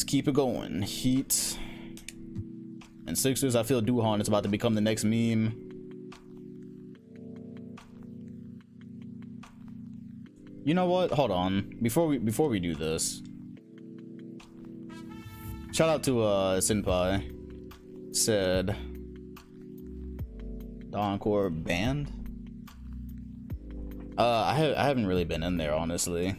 keep it going. Heat and Sixers. I feel Duhan is about to become the next meme. You know what? Hold on. Before we do this, shout out to Senpai. Said the Encore band. I haven't really been in there, honestly.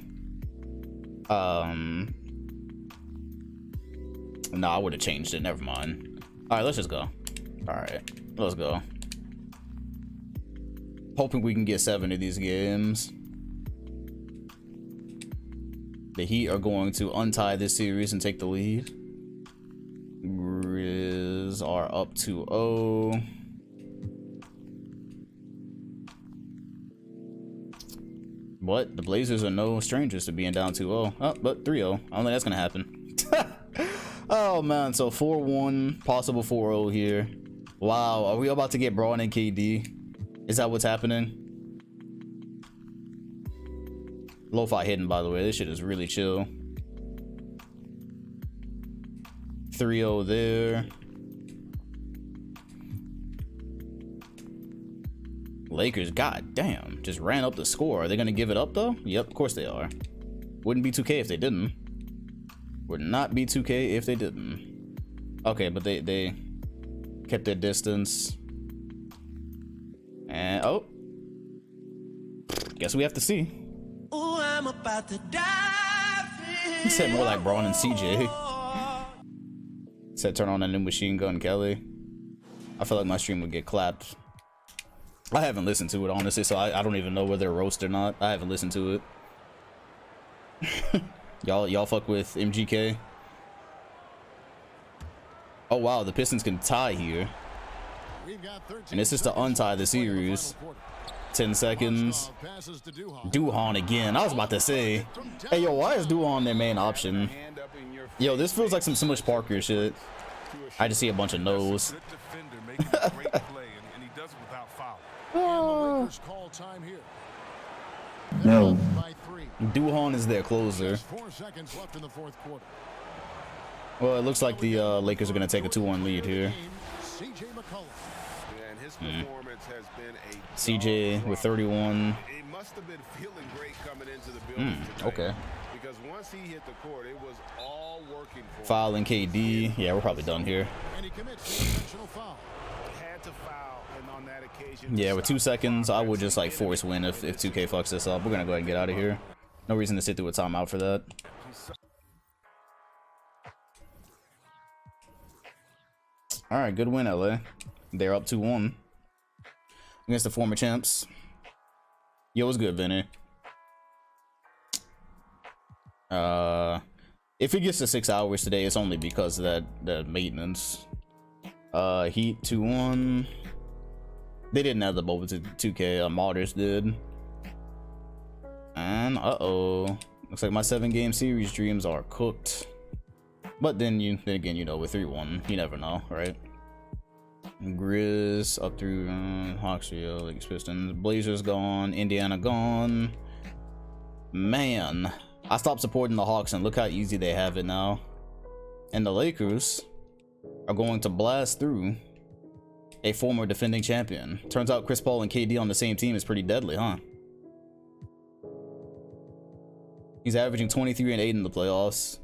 No, I would have changed it. Never mind. All right, let's just go. All right, let's go. Hoping we can get 7 of these games. The Heat are going to untie this series and take the lead. Grizz are up 2-0. What? The Blazers are no strangers to being down 2-0. Oh, but 3-0. I don't think that's gonna happen. Oh man, so 4-1, possible 4-0 here. Wow, are we about to get Braun and KD? Is that what's happening? Lo-fi hidden, by the way. This shit is really chill. 3-0 there. Lakers, god damn, just ran up the score. Are they gonna give it up though? Yep, of course they are. Wouldn't be 2K if they didn't. Would not be 2K if they didn't. Okay, but they kept their distance. And oh, guess we have to see. Ooh, I'm about to dive in. He said more like Braun and CJ. Said turn on a new Machine Gun Kelly. I feel like my stream would get clapped. I haven't listened to it honestly, so I don't even know whether they're roast or not. I haven't listened to it. Y'all fuck with MGK. Oh wow, the Pistons can tie here. And this is to untie the series. 10 seconds. Duhan again. I was about to say, hey yo, why is Duhan their main option? Yo, this feels like some Smush Parker shit. I just see a bunch of no's. No. Duhan is their closer. Well, it looks like the Lakers are going to take a 2-1 lead here. CJ with 31. Okay. Foul and KD. Yeah, we're probably done here. Yeah, with 2 seconds, I would just like force win if 2K fucks this up. We're gonna go ahead and get out of here. No reason to sit through a timeout for that. All right, good win, LA. They're up 2-1 against the former champs. Yo, what's good, Vinny? If it gets to 6 hours today, it's only because of that maintenance. Heat 2-1. They didn't have the bubble to 2K. Martyrs did. And uh-oh, looks like my 7-game series dreams are cooked. But then again, you know, with 3-1, you never know, right? Grizz up through Hawks, Lakers, Pistons, Blazers gone, Indiana gone. Man, I stopped supporting the Hawks and look how easy they have it now. And the Lakers are going to blast through a former defending champion. Turns out Chris Paul and KD on the same team is pretty deadly, huh? He's averaging 23 and 8 in the playoffs.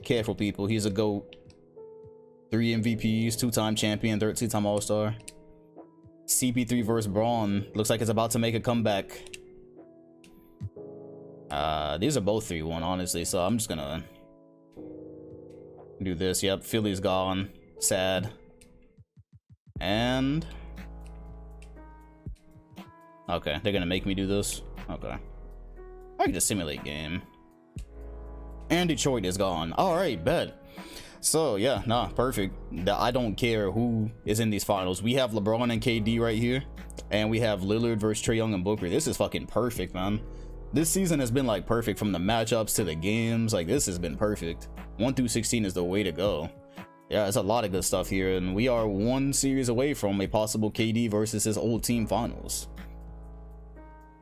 Careful, people. He's a GOAT. 3 MVPs, 2-time champion, 2-time All-Star. CP3 versus Braun. Looks like it's about to make a comeback. These are both 3-1, honestly, so I'm just gonna do this. Yep, Philly's gone. Sad. And okay, they're gonna make me do this. Okay, I can just simulate game. And Detroit is gone. All right, bet. So yeah, nah, perfect. I don't care who is in these finals. We have LeBron and KD right here, and we have Lillard versus Trae Young and Booker. This is fucking perfect, man. This season has been like perfect, from the matchups to the games. Like, this has been perfect. 1 through 16 is the way to go. Yeah, it's a lot of good stuff here, and we are 1 series away from a possible KD versus his old team finals.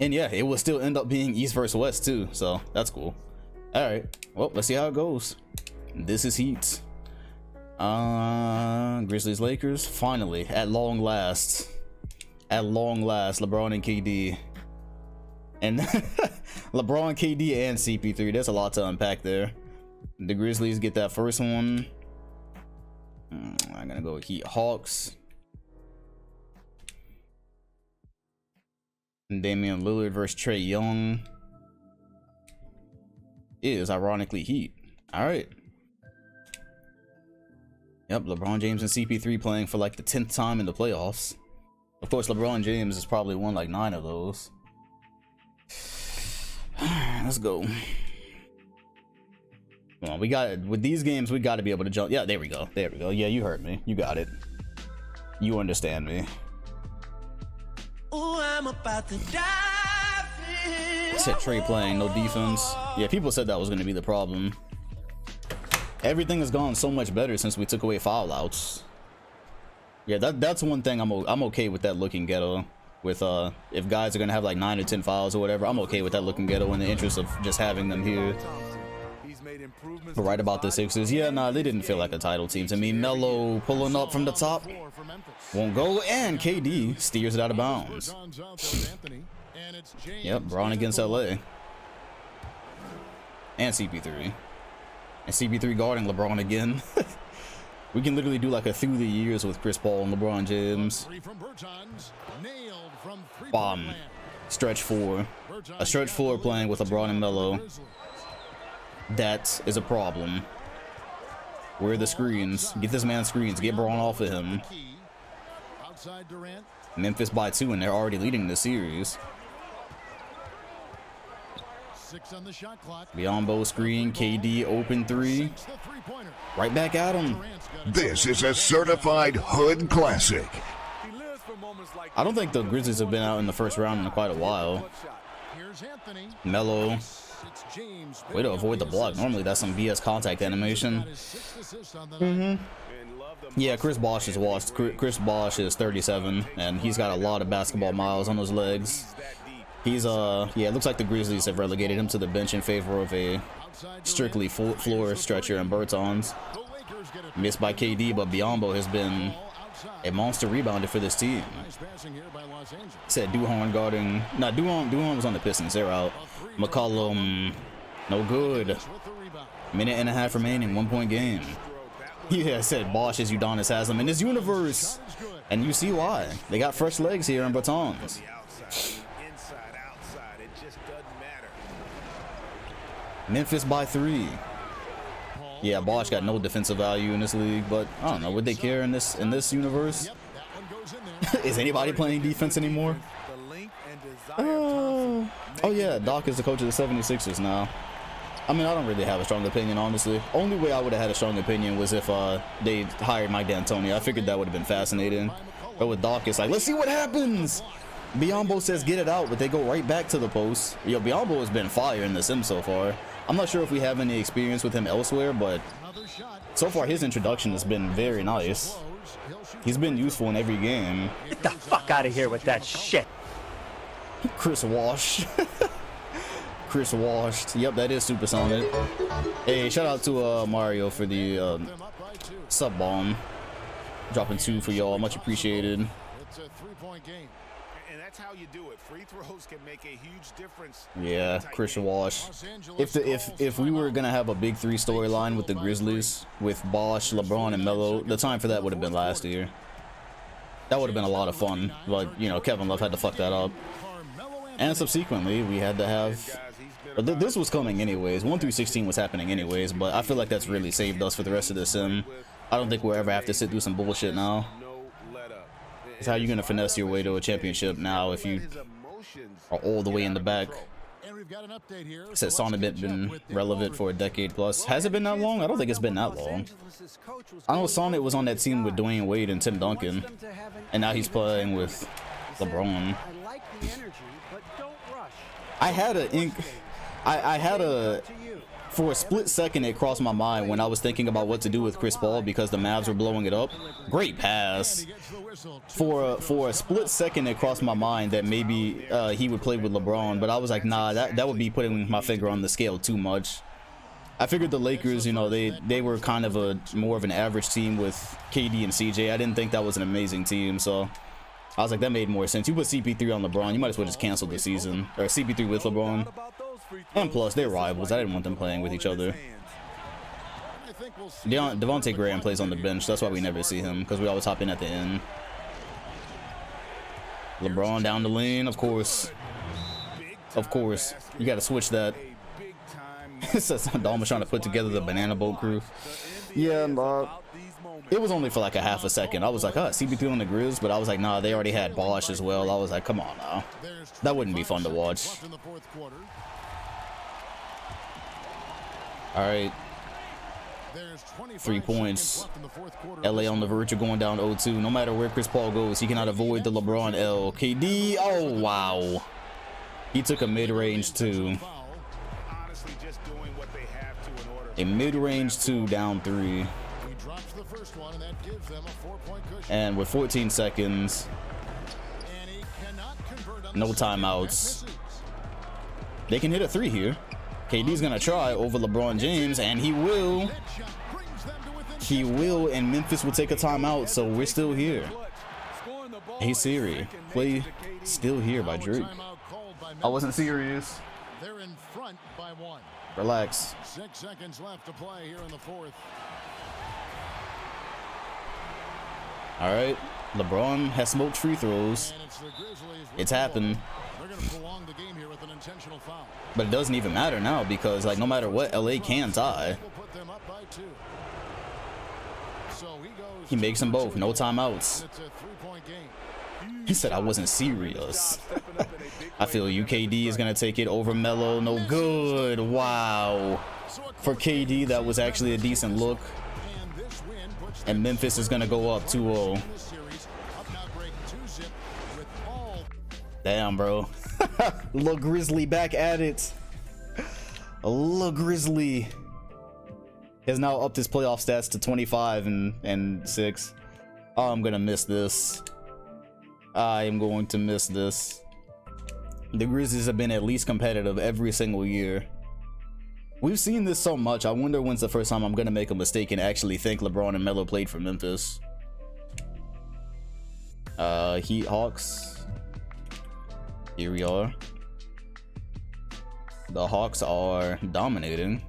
And yeah, it will still end up being East versus West too, so that's cool. All right, well, let's see how it goes. This is heat. Grizzlies Lakers. Finally, at long last. At long last, LeBron and KD. And LeBron, KD, and CP3. There's a lot to unpack there. The Grizzlies get that first one. I'm gonna go with Heat Hawks. Damian Lillard versus Trae Young is ironically Heat. All right. Yep, LeBron James and CP3 playing for like the 10th time in the playoffs. Of course, LeBron James has probably won like 9 of those. Let's go. Come on, we got with these games, we got to be able to jump. Yeah, there we go. There we go. Yeah, you heard me. You got it. You understand me. Ooh, I'm about to dive in. Said Trae playing no defense. Yeah, people said that was going to be the problem. Everything has gone so much better since we took away foul outs. Yeah, that's one thing I'm okay with that looking ghetto. With if guys are gonna have like 9 or 10 fouls or whatever, I'm okay with that looking ghetto in the interest of just having them here. But right about the Sixers, yeah, nah, they didn't feel like a title team to me. Melo pulling up from the top, won't go, and KD steers it out of bounds. Yep, Braun against LA, and CP3, and CP3 guarding LeBron again. We can literally do like a through the years with Chris Paul and LeBron James. Bomb. Stretch 4. A stretch 4 playing with LeBron and Melo. That is a problem. Where are the screens? Get this man screens. Get Braun off of him. Memphis by 2 and they're already leading the series. Biombo screen, KD open 3. Right back at him. This is a certified hood classic. I don't think the Grizzlies have been out in the first round in quite a while. Melo. Way to avoid the block. Normally that's some BS contact animation. Yeah, Chris Bosh is washed. Chris Bosh is 37 and he's got a lot of basketball miles on those legs. He's yeah, it looks like the Grizzlies have relegated him to the bench in favor of a strictly floor stretcher and Bertans. Missed by KD, but Biombo has been a monster rebounder for this team. Said Duhon guarding. Nah, Duhon was on the Pistons. They're out. McCollum, no good. Minute and a half remaining, 1 point game. Yeah, said Bosh as Udonis has them in this universe. And you see why. They got fresh legs here in Bertans. Memphis by 3. Yeah, Bosh got no defensive value in this league, but I don't know, would they care in this universe? Is anybody playing defense anymore? Oh yeah, Doc is the coach of the 76ers now. I mean, I don't really have a strong opinion, honestly. Only way I would have had a strong opinion was if they hired Mike D'Antoni. I figured that would have been fascinating. But with Doc, it's like, let's see what happens. Biombo says get it out, but they go right back to the post. Yo, Biombo has been fire in the sim so far. I'm not sure if we have any experience with him elsewhere, but so far his introduction has been very nice. He's been useful in every game. Get the fuck out of here with that shit. Chris Wash. Chris Washed. Yep, that is supersonic. Hey, shout out to Mario for the sub bomb. Dropping 2 for y'all. Much appreciated. It's a 3-point game. And that's how you do it. Free throws can make a huge difference. Yeah, Chris Wash. If we were gonna have a big 3 storyline with the Grizzlies with Bosh, LeBron, and Melo, the time for that would have been last year. That would have been a lot of fun, but you know, Kevin Love had to fuck that up. And subsequently, we had to have. This was coming anyways. 1 through 16 was happening anyways, but I feel like that's really saved us for the rest of the sim. I don't think we'll ever have to sit through some bullshit now. It's how you gonna finesse your way to a championship now if you are all the way in the back. Said Sonnet been relevant for a decade plus. Has it been that long? I don't think it's been that long. I know Sonnet was on that team with Dwayne Wade and Tim Duncan, and now he's playing with LeBron. I had a for a split second it crossed my mind when I was thinking about what to do with Chris Paul because the Mavs were blowing it up. Great pass. For a split second it crossed my mind that maybe he would play with LeBron, but I was like, nah, that would be putting my finger on the scale too much. I figured the Lakers, you know, they were kind of a more of an average team with KD and CJ. I didn't think that was an amazing team, so I was like, that made more sense. You put CP3 on LeBron, you might as well just cancel the season. Or CP3 with LeBron. And plus, they're rivals. I didn't want them playing with each other. Devontae Graham plays on the bench. That's why we never see him, because we always hop in at the end. LeBron down the lane, of course. Of course. You got to switch that. It says Dom was trying to put together the banana boat crew. Yeah, it was only for like a half a second. I was like, CP3 on the Grizz, but I was like, nah, they already had Bosh as well. I was like, come on now. That wouldn't be fun to watch. All right. 3 points. LA on the verge of going down 0-2. No matter where Chris Paul goes, he cannot avoid the LeBron L. KD, oh, wow. He took a mid-range 2. A mid-range 2 down 3. And with 14 seconds, no timeouts, they can hit a 3 here. KD's gonna try over LeBron James, and he will. He will, and Memphis will take a timeout, so we're still here. Hey Siri, play Still Here by Drake. I wasn't serious. They're in front by 1. Relax. 6 seconds left to play here in the 4th. All right, LeBron has smoked free throws. It's happened. They're going to prolong the game here with an intentional foul. But it doesn't even matter now, because like no matter what, LA can tie. We'll put them up by 2. So He makes them both, no timeouts. It's a 3-point game. He said I wasn't serious. I feel UKD is gonna take it over Melo. No good. Wow. For KD, that was actually a decent look. And Memphis is gonna go up 2-0. Damn, bro. Look, Grizzly back at it. Look, Grizzly has now upped his playoff stats to 25 and 6. Oh, I'm gonna miss this. I am going to miss this. The Grizzlies have been at least competitive every single year. We've seen this so much. I wonder when's the first time I'm gonna make a mistake and actually think LeBron and Melo played for Memphis. Heat Hawks. Here we are. The Hawks are dominating.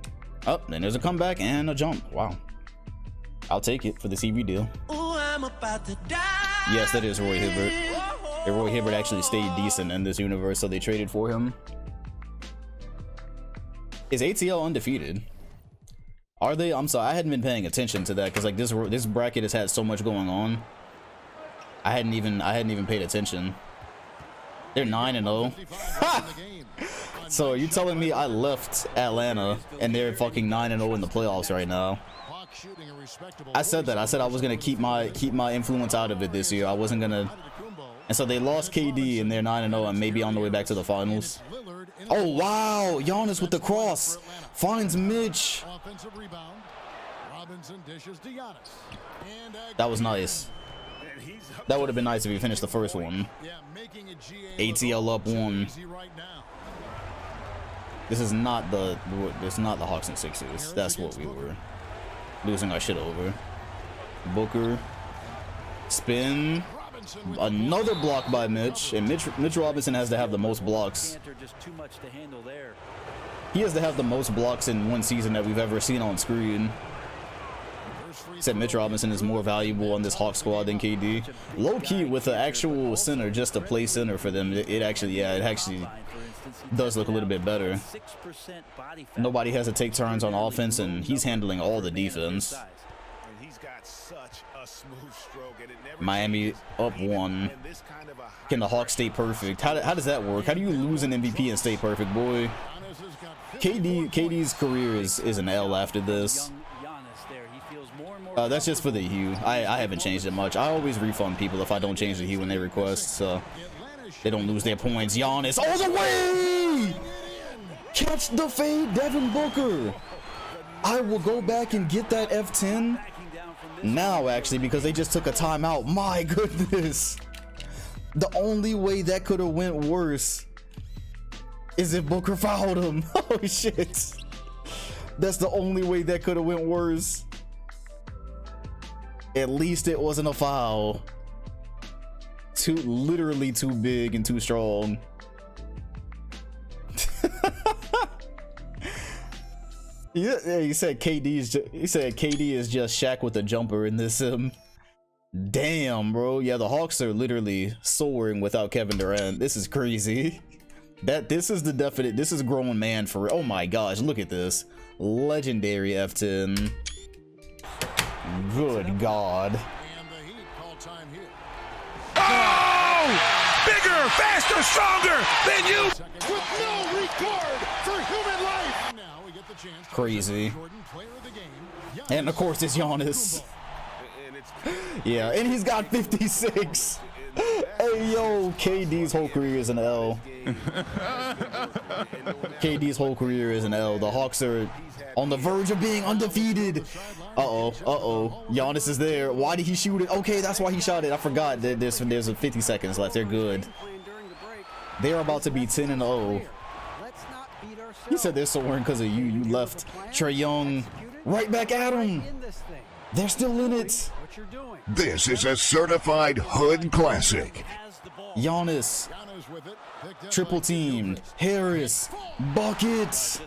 Oh, then there's a comeback and a jump. Wow. I'll take it for the CV deal. Ooh, I'm about to die. Yes, that is Roy Hibbert. And Roy Hibbert actually stayed decent in this universe, so they traded for him. Is ATL undefeated? Are they? I'm sorry, I hadn't been paying attention to that because like this bracket has had so much going on. I hadn't even paid attention. They're 9-0. So are you telling me I left Atlanta and they're fucking 9-0 in the playoffs right now? I said that. I said I was gonna keep my influence out of it this year. I wasn't gonna. And so they lost KD and they're 9-0 and maybe on the way back to the finals. Oh wow, Giannis with the cross finds Mitch. That was nice. That would have been nice if he finished the first one. ATL up 1. This is not the Hawks and Sixers. That's what we were losing our shit over. Booker spin. Another block by Mitch, and Mitch Robinson has to have the most blocks. He has to have the most blocks in one season that we've ever seen on screen. Except Mitch Robinson is more valuable on this Hawk squad than KD. Low key with the actual center, just to play center for them, it actually does look a little bit better. Nobody has to take turns on offense, and he's handling all the defense. Miami up 1. Can the Hawks stay perfect? How does that work? How do you lose an MVP and stay perfect, boy? KD's career is an L after this. That's just for the hue. I haven't changed it much. I always refund people if I don't change the hue when they request, so they don't lose their points. Giannis all the way! Catch the fade, Devin Booker. I will go back and get that F10 now, actually, because they just took a timeout. My goodness. The only way that could have went worse is if Booker fouled him. Oh, shit. That's the only way that could have went worse. At least it wasn't a foul. Literally too big and too strong. Yeah, he said KD is just Shaq with a jumper in this sim. Damn, bro. Yeah, the Hawks are literally soaring without Kevin Durant. This is crazy. This is the definite. This is grown man for. Oh my gosh, look at this. Legendary F10. Good God. Oh! Bigger, faster, stronger than you! With no regard for human life. Now we get the chance. Crazy. Jordan, player of the game. And of course it's Giannis. Yeah, and he's got 56. Hey yo, KD's whole career is an L. KD's whole career is an L. The Hawks are on the verge of being undefeated. Uh-oh. Giannis is there. Why did he shoot it? Okay, that's why he shot it. I forgot that there's 50 seconds left. They're good. They're about to be 10-0. He said they're soaring because of you. You left Trae Young right back at him. They're still in it. This is a certified hood classic. Giannis, triple teamed. Harris, buckets.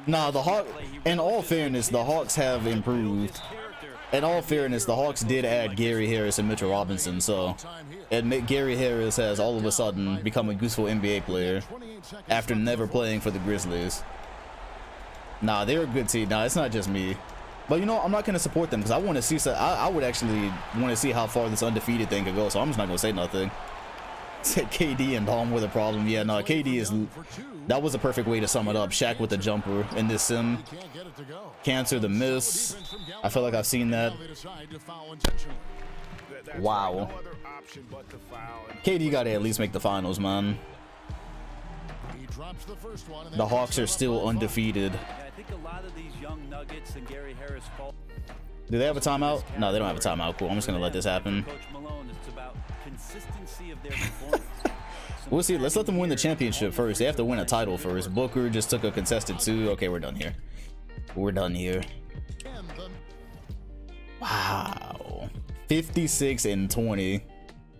Nah, the Hawks, in all fairness, the Hawks have improved. In all fairness, the Hawks did add Gary Harris and Mitchell Robinson, so admit Gary Harris has all of a sudden become a useful NBA player after never playing for the Grizzlies. Nah, they're a good team. Nah, it's not just me. But you know, I'm not going to support them because I want to see. I would actually want to see how far this undefeated thing could go. So I'm just not going to say nothing. Said KD and Dom were the problem. Yeah, no, KD is. That was a perfect way to sum it up. Shaq with the jumper in this sim. Cancer the miss. I feel like I've seen that. Wow. KD got to at least make the finals, man. The Hawks are still undefeated. I think a lot of these young nuggets and Gary Harris fall. Do they have a timeout? No, they don't have a timeout. Cool. I'm just gonna let this happen. Coach Malone, it's about consistency of their performance. We'll see. Let's let them win the championship first. They have to win a title first. Booker just took a contested 2. Okay, we're done here. We're done here. Wow. 56-20.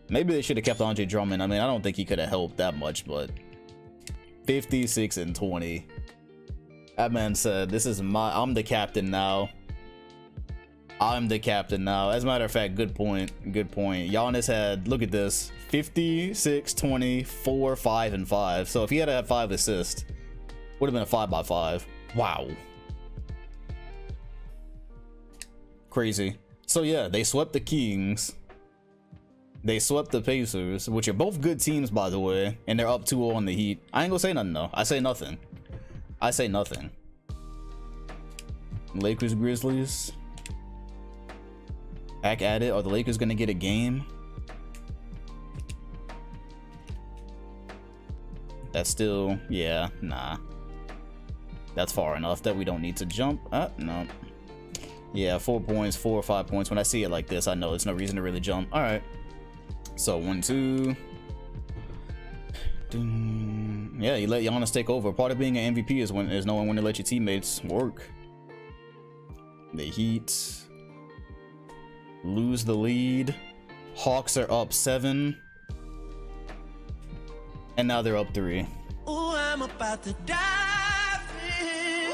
Maybe they should have kept Andre Drummond. I mean, I don't think he could have helped that much, but 56-20. That man said, "This is I'm the captain now. I'm the captain now." As a matter of fact, good point. Good point. Giannis had, look at this, 56, 20, 4, 5, and 5. So if he had had 5 assists, would have been a 5x5. Wow. Crazy. So yeah, they swept the Kings. They swept the Pacers, which are both good teams, by the way, and they're up 2-0 on the Heat. I ain't gonna say nothing though. I say nothing. I say nothing. Lakers, Grizzlies. Back at it. Are the Lakers gonna get a game? That's still, yeah, nah. That's far enough that we don't need to jump. No. Yeah, 4 points, 4 or 5 points. When I see it like this, I know there's no reason to really jump. All right. So 1, 2. Yeah, you let Giannis take over. Part of being an MVP is knowing when to let your teammates work. The Heat lose the lead. Hawks are up 7. And now they're up 3. Ooh, I'm about to dive in.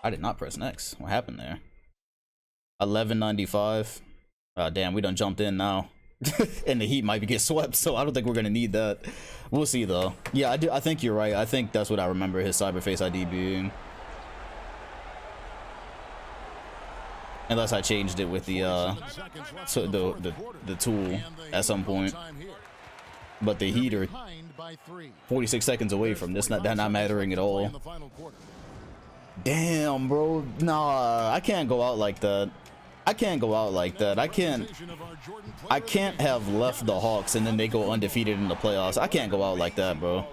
I did not press next. What happened there? 1195. Damn, we done jumped in now. And the Heat might get swept, so I don't think we're gonna need that. We'll see though. Yeah, I think you're right. I think that's what I remember his Cyberface ID being. Unless I changed it with the the tool at some point. But the Heat are 46 seconds away from this, that not mattering at all. Damn, bro. Nah, I can't go out like that. I can't go out like that. I can't have left the Hawks and then they go undefeated in the playoffs. I can't go out like that, bro.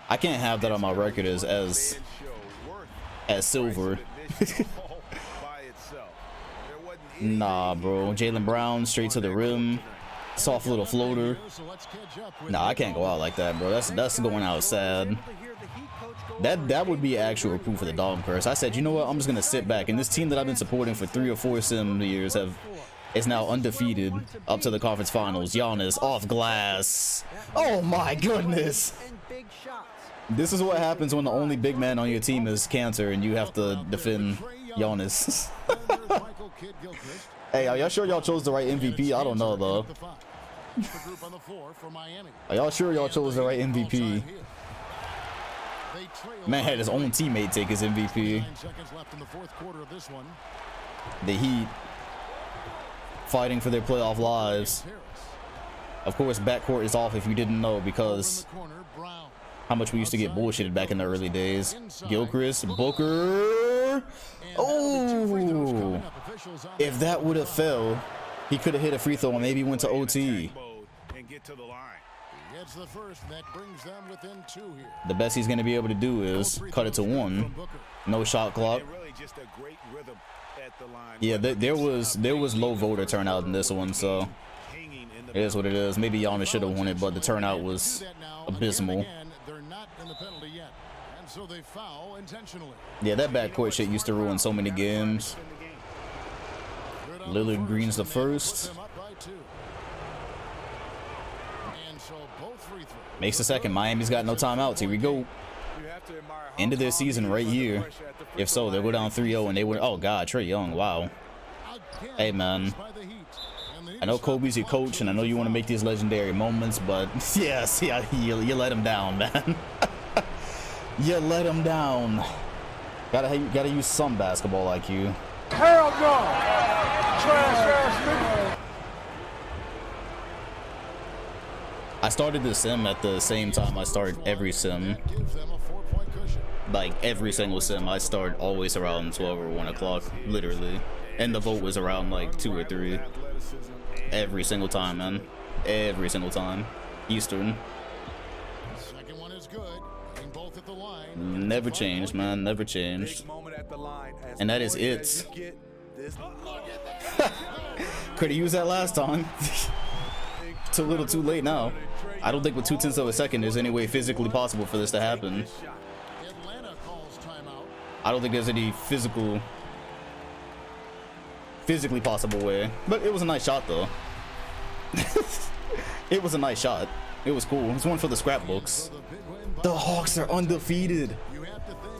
I can't have that on my record as silver. Nah, bro. Jaylen Brown straight to the rim. Soft little floater. Nah, I can't go out like that, bro. That's going out sad. That would be actual proof of the dog curse. I said, you know what? I'm just gonna sit back. And this team that I've been supporting for 3 or 4 sim years is now undefeated up to the conference finals. Giannis off glass. Oh my goodness. This is what happens when the only big man on your team is cancer and you have to defend Giannis. Hey, are y'all sure y'all chose the right MVP? I don't know though. Are y'all sure y'all chose the right MVP? Man had his own teammate take his MVP. The Heat fighting for their playoff lives. Of course, backcourt is off if you didn't know, because how much we used to get bullshitted back in the early days. Gilchrist, Booker. Oh, if that would have fell, he could have hit a free throw and maybe went to OT. The best he's going to be able to do is cut it to 1. No shot clock. Yeah, there was low voter turnout in this one, so it is what it is. Maybe Giannis should have won it, but the turnout was abysmal. Yeah, that backcourt shit used to ruin so many games. Lillard Green's the first. Makes the second. Miami's got no timeouts. Here we go. End of their season right here. If so, they'll go down 3-0 and they win. Oh God, Trae Young. Wow. Hey man, I know Kobe's your coach and I know you want to make these legendary moments, but yes, yeah, you let him down, man. You let him down. Gotta use some basketball IQ. Hell no! Trash ass nigga. I started the sim at the same time I start every sim. Like every single sim, I start always around 12 or 1 o'clock, literally. And the vote was around like 2 or 3. Every single time, man. Every single time. Eastern. Never changed, man. Never changed. And that is it. Could have used that last time. Too little, too late now. I don't think with 2/10 of a second there's any way physically possible for this to happen. I don't think there's any physically possible way. But it was a nice shot though. It was a nice shot. It was cool. It's one for the scrapbooks. The Hawks are undefeated.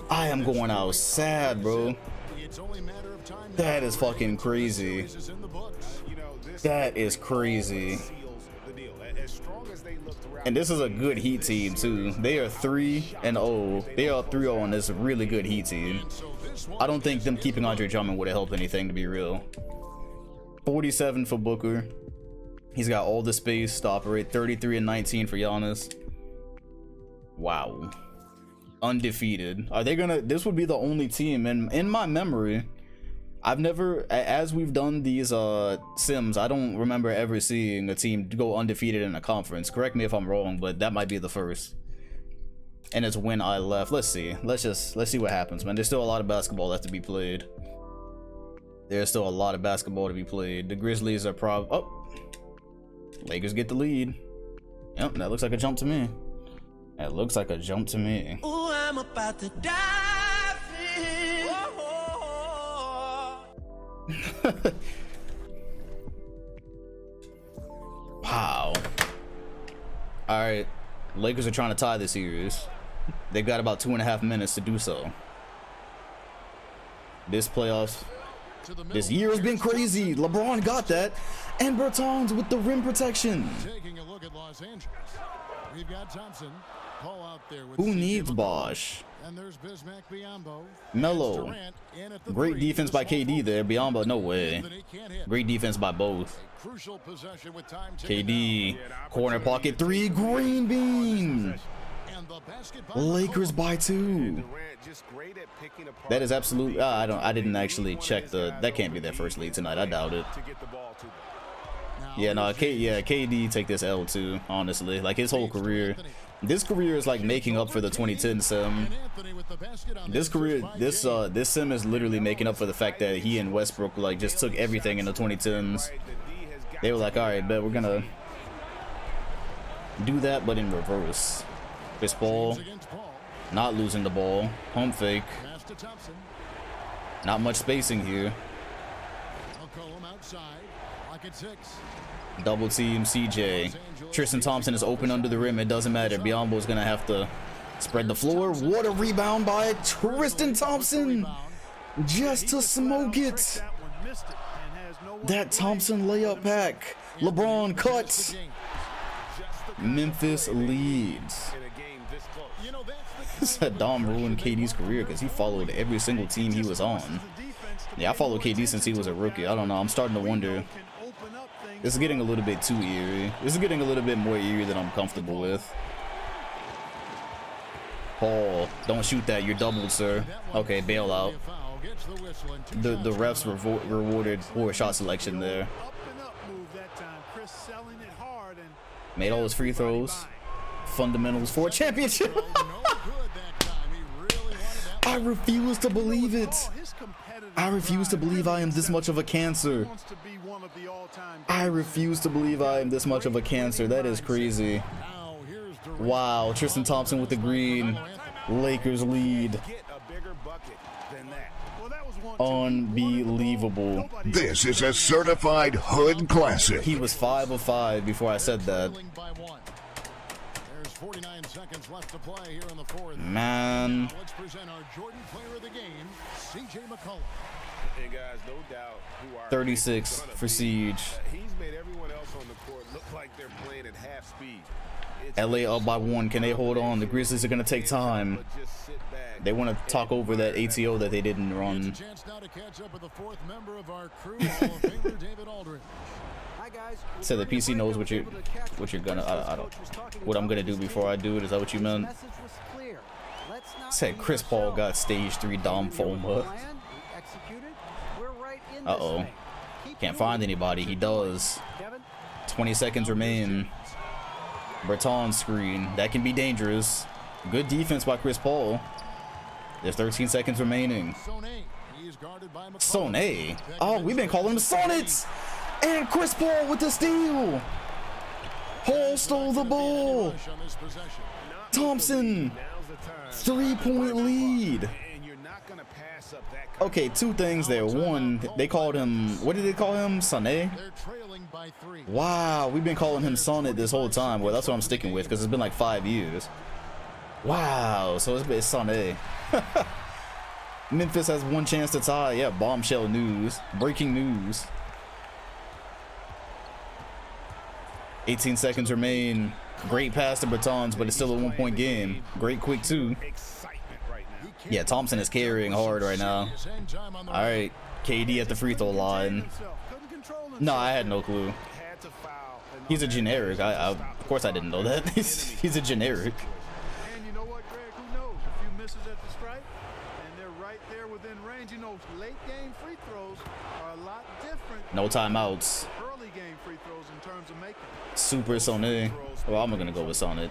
I am going out sad, bro. That is fucking crazy. That is crazy. And this is a good Heat team too. They are 3-0. They are 3-0 on this really good Heat team. I don't think them keeping Andre Drummond would have helped anything, to be real. 47 for Booker. He's got all the space to operate. 33 and 19 for Giannis. Wow. Undefeated. Are they gonna? This would be the only team in my memory. I've never, as we've done these sims, I don't remember ever seeing a team go undefeated in a conference. Correct me if I'm wrong, but that might be the first. And it's when I left. Let's see. Let's see what happens, man. There's still a lot of basketball left to be played. There's still a lot of basketball to be played. The Grizzlies are Lakers get the lead. Yep, that looks like a jump to me. That looks like a jump to me. Ooh, I'm about to dive in. Wow. Alright. Lakers are trying to tie this series. They've got about 2.5 minutes to do so. This year has been crazy. LeBron got that. And Bertans with the rim protection. Taking a look at Los Angeles. We've got Thompson. Paul out there with who needs Bosh? And there's Bismack Biyombo. Melo. Great defense by KD there. Biyombo, no way. Great defense by both. KD. Corner pocket 3. Green bean. Lakers by 2. That is absolute. I didn't actually check that can't be their first lead tonight. I doubt it. Yeah, no, KD take this L too, honestly. Like his whole career. This career is like making up for the 2010 sim. This sim is literally making up for the fact that he and Westbrook like just took everything in the 2010s. They were like, all right, but we're gonna do that, but in reverse. Chris Paul not losing the ball. Pump fake. Not much spacing here. Double team CJ. Tristan Thompson is open under the rim. It doesn't matter. Biombo's gonna have to spread the floor. What a rebound by Tristan Thompson. Just to smoke it. That Thompson layup pack. LeBron cuts. Memphis leads. That Dom ruined KD's career because he followed every single team he was on. Yeah, I followed KD since he was a rookie. I don't know. I'm starting to wonder. This is getting a little bit too eerie. This is getting a little bit more eerie than I'm comfortable with. Paul, don't shoot that. You're doubled, sir. Okay, bailout. The refs rewarded poor shot selection there. Made all his free throws. Fundamentals for a championship. I refuse to believe it. I refuse to believe I am this much of a cancer. I refuse to believe I am this much of a cancer. That is crazy. Wow, Tristan Thompson with the green. Lakers lead. Unbelievable. This is a certified hood classic. He was 5 of 5 before I said that. There's 49 seconds left to play here in the fourth. Man. Let's present our Jordan player of the game, CJ McCollum. And guys, no doubt who are 36 for Siege. He's made everyone else on the court look like they're playing at half speed. LA up by 1. Can they hold on? The Grizzlies are going to take time. They want to talk over that ATO that they didn't run. So the PC knows what you're gonna. I don't. What I'm gonna do before I do it. Is that what you meant? Said Chris Paul got stage 3 Dom Foma. Uh-oh. Can't find anybody. He does. 20 seconds remain. Berton screen. That can be dangerous. Good defense by Chris Paul. There's 13 seconds remaining. Soné. Oh, we've been calling him Sonnets. And Chris Paul with the steal. Paul stole the ball. Thompson. 3-point lead. Okay, 2 things there. One, they called him, what did they call him? Soné? Wow, we've been calling him Sonnet this whole time. Well, that's what I'm sticking with because it's been like 5 years. Wow, so it's Soné. Memphis has 1 chance to tie. Yeah, bombshell news. Breaking news. 18 seconds remain. Great pass to Bertans, but it's still a 1-point game. Great quick too. Yeah, Thompson is carrying hard right now. All right, KD at the free throw line. No, I had no clue. He's a generic. Of course I didn't know that. He's a generic. And you know what, Greg? Who knows? A few misses at the stripe, and they're right there within range. You know, late game free throws are a lot different. No timeouts. Early game free throws in terms of making. Super Soné. Well, I'm gonna go with Sonnet.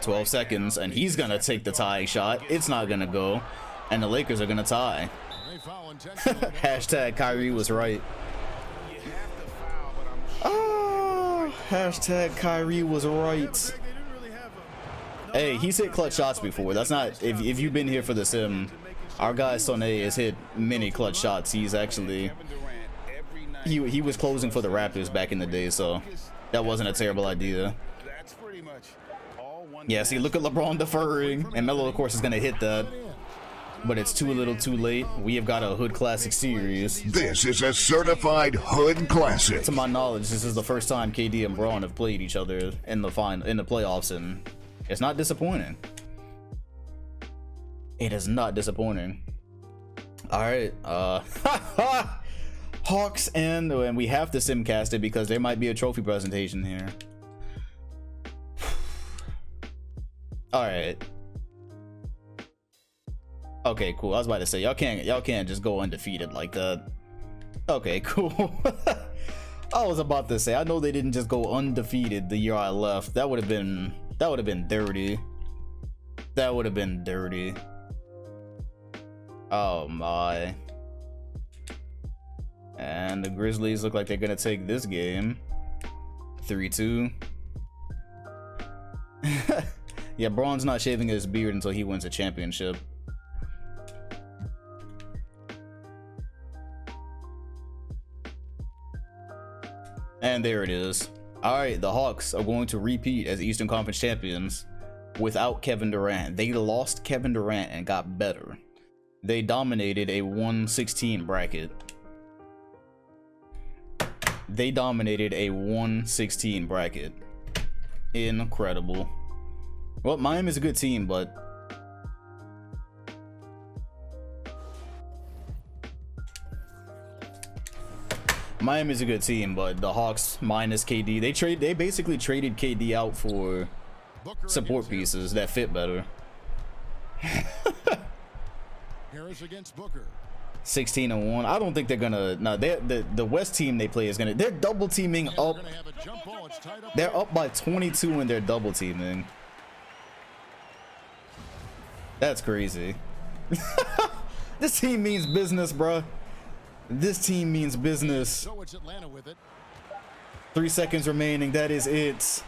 12 seconds, and he's gonna take the tying shot. It's not gonna go, and the Lakers are gonna tie. Hashtag Kyrie was right. Hashtag Kyrie was right. Hey, he's hit clutch shots before. That's not, if you've been here for the sim, our guy Soné has hit many clutch shots. He's actually, he was closing for the Raptors back in the day, so that wasn't a terrible idea. Yeah, see, look at LeBron deferring, and Melo, of course, is gonna hit that, but it's too little too late. We have got a Hood Classic series. This is a certified Hood Classic. To my knowledge, this is the first time KD and Braun have played each other in the playoffs, and it's not disappointing. It is not disappointing. All right, Hawks, and we have to simcast it because there might be a trophy presentation here. All right. Okay, cool. I was about to say y'all can't just go undefeated like that. Okay, cool. I was about to say I know they didn't just go undefeated the year I left. That would have been dirty. That would have been dirty. Oh my. And the Grizzlies look like they're gonna take this game 3-2. Yeah, Braun's not shaving his beard until he wins a championship. And there it is. Alright, the Hawks are going to repeat as Eastern Conference champions without Kevin Durant. They lost Kevin Durant and got better. They dominated a 116 bracket. They dominated a 116 bracket. Incredible. Well, Miami's a good team, but Miami's a good team, but the Hawks minus KD, they basically traded KD out for support pieces that fit better. Harris against Booker. 16-1. I don't think they're gonna. No, the West team they play is gonna. They're double teaming up. They're up by 22 and they're double teaming. That's crazy. This team means business, bruh. This team means business. So it's Atlanta with it. 3 seconds remaining. That is it.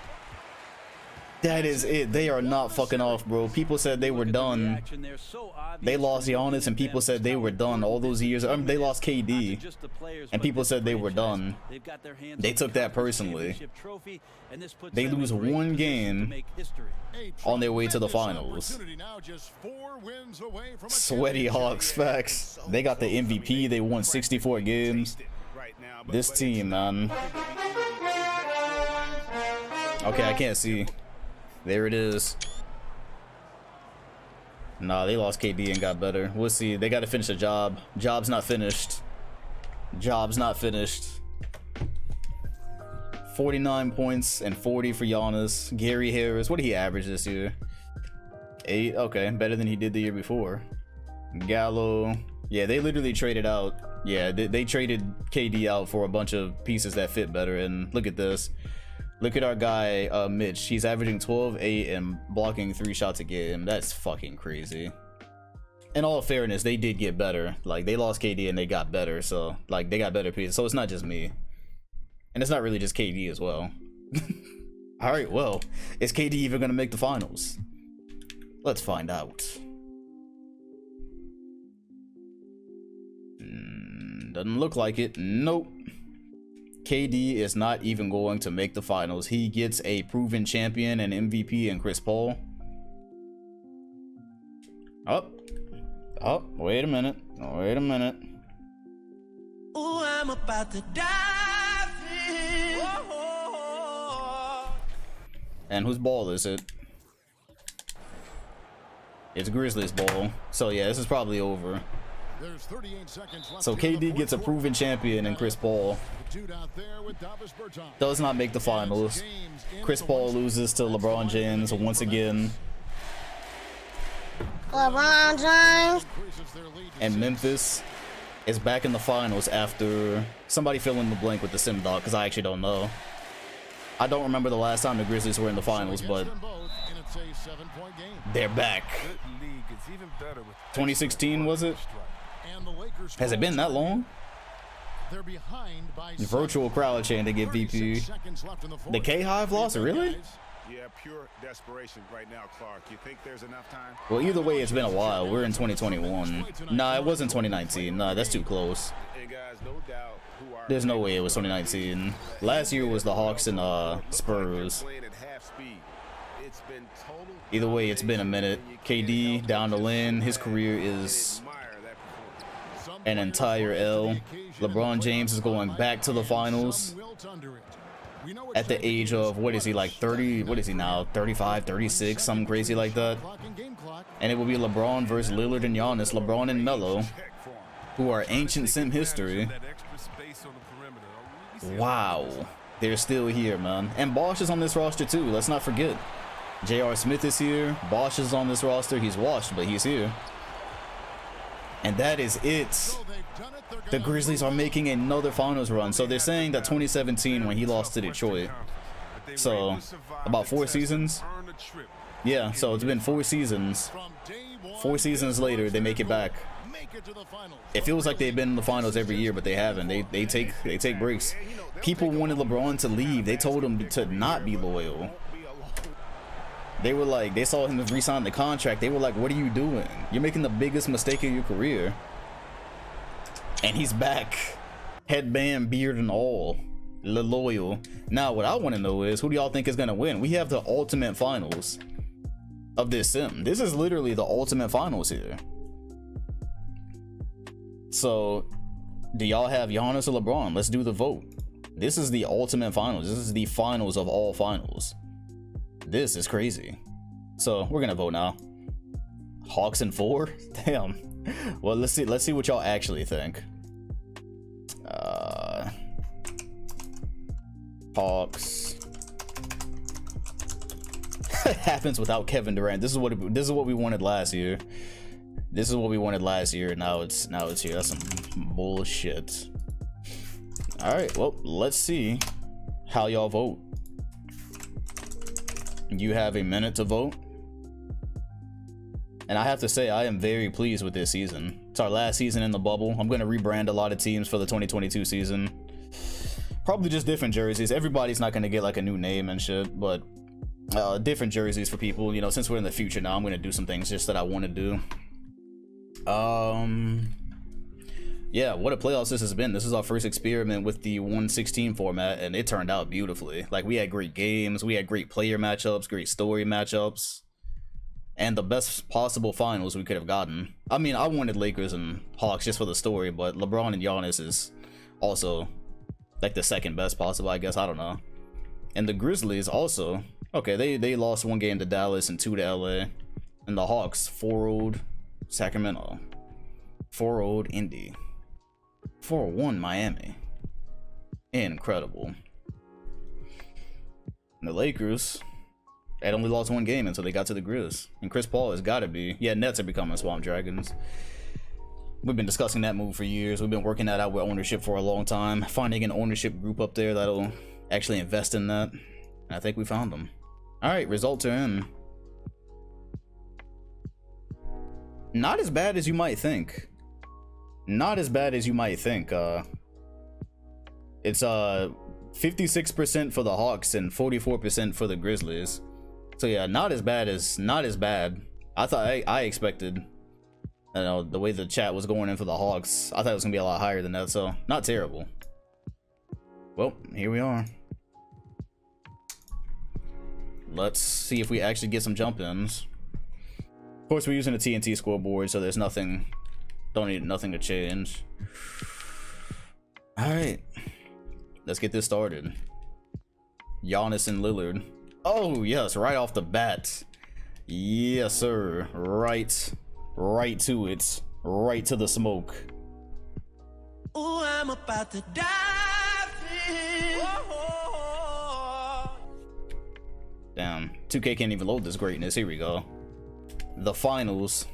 That is it. They are not fucking off, bro. People said they were done. They lost Giannis and people said they were done all those years. I mean, they lost KD and people said they were done. They took that personally. They lose one game on their way to the finals. Sweaty Hawks, facts. They got the MVP. They won 64 games. This team, man. Okay, I can't see. There it is. Nah, they lost KD and got better. We'll see. They got to finish the job. Job's not finished. Job's not finished. 49 points and 40 for Giannis. Gary Harris, what did he average this year? 8. Okay, better than he did the year before. Gallo. Yeah, they literally traded out. Yeah, they traded KD out for a bunch of pieces that fit better. And look at this. Look at our guy, Mitch. He's averaging 12, 8, and blocking 3 shots a game. That's fucking crazy. In all fairness, they did get better. Like, they lost KD and they got better. So, like, they got better pieces. So, it's not just me. And it's not really just KD as well. Alright, well, is KD even going to make the finals? Let's find out. Doesn't look like it. Nope. KD is not even going to make the finals. He gets a proven champion and MVP in Chris Paul. Wait a minute. Wait a minute. Ooh, I'm about to dive in. And whose ball is it? It's Grizzlies' ball. So yeah, this is probably over. There's 38 seconds left. So KD gets a proven champion in Chris Paul. Does not make the finals. Chris Paul loses to LeBron James once again. LeBron James. And Memphis is back in the finals after somebody fill in the blank with the sim doc, because I actually don't know. I don't remember the last time the Grizzlies were in the finals, but they're back. 2016 was it? Has it been that long? Virtual crowd chant to get VP. The K-Hive lost, really? Yeah, pure desperation right now, Clark. You think there's enough time? Well, either way, it's been a while. We're in 2021. Nah, it wasn't 2019. Nah, that's too close. There's no way it was 2019. Last year was the Hawks and Spurs. Either way, it's been a minute. KD down the lane. His career is an entire L. LeBron James is going back to the finals at the age of, what is he, like 30? What is he now? 35, 36, something crazy like that. And it will be LeBron versus Lillard and Giannis, LeBron and Melo, who are ancient sim history. Wow, they're still here, man. And Bosh is on this roster too. Let's not forget. J.R. Smith is here. Bosh is on this roster. He's washed, but he's here. And that is it. The Grizzlies are making another finals run. So they're saying that 2017 when he lost to Detroit. So about 4 seasons. Yeah, so it's been 4 seasons. 4 seasons later, they make it back. It feels like they've been in the finals every year, but they haven't. They take breaks. People wanted LeBron to leave. They told him to not be loyal. They were like, they saw him re-sign the contract. They were like, what are you doing? You're making the biggest mistake of your career. And he's back. Headband, beard, and all. Loyal. Now, what I want to know is, who do y'all think is going to win? We have the ultimate finals of this sim. This is literally the ultimate finals here. So, do y'all have Giannis or LeBron? Let's do the vote. This is the ultimate finals. This is the finals of all finals. This is crazy. So we're gonna vote now. Hawks in 4? Damn. Well, let's see what y'all actually think. Hawks. It happens without Kevin Durant. This is what we wanted last year. This is what we wanted last year. Now it's here. That's some bullshit. All right. Well, let's see how y'all vote. You have a minute to vote. And I have to say, I am very pleased with this season. It's our last season in the bubble. I'm going to rebrand a lot of teams for the 2022 season. Probably just different jerseys. Everybody's not going to get like a new name and shit, but different jerseys for people. You know, since we're in the future now, I'm going to do some things just that I want to do. Yeah, what a playoffs this has been. This is our first experiment with the 1/16 format, and it turned out beautifully. Like, we had great games, we had great player matchups, great story matchups, and the best possible finals we could have gotten. I mean, I wanted Lakers and Hawks just for the story, but LeBron and Giannis is also like the second best possible, I guess. I don't know. And the Grizzlies also, okay, they lost 1 game to Dallas and 2 to LA, and the Hawks 4-0'd Sacramento, 4-0'd Indy, 4-1 Miami. Incredible. And the Lakers had only lost 1 game until they got to the Grizz. And Chris Paul has got to be, yeah, Nets are becoming Swamp Dragons. We've been discussing that move for years. We've been working that out with ownership for a long time, finding an ownership group up there that'll actually invest in that. And I think we found them. All right, results are in. Not as bad as you might think. Not as bad as you might think. It's 56% for the Hawks and 44% for the Grizzlies. So yeah, not as bad. I thought I expected, you know, the way the chat was going in for the Hawks, I thought it was gonna be a lot higher than that. So not terrible. Well, here we are. Let's see if we actually get some jump ins. Of course, we're using a TNT scoreboard, so there's nothing. Don't need nothing to change. All right, let's get this started. Giannis and Lillard. Oh yes, right off the bat. Yes, sir. Right to it. Right to the smoke. Ooh, I'm about to dive in. Damn, 2K can't even load this greatness. Here we go. The finals.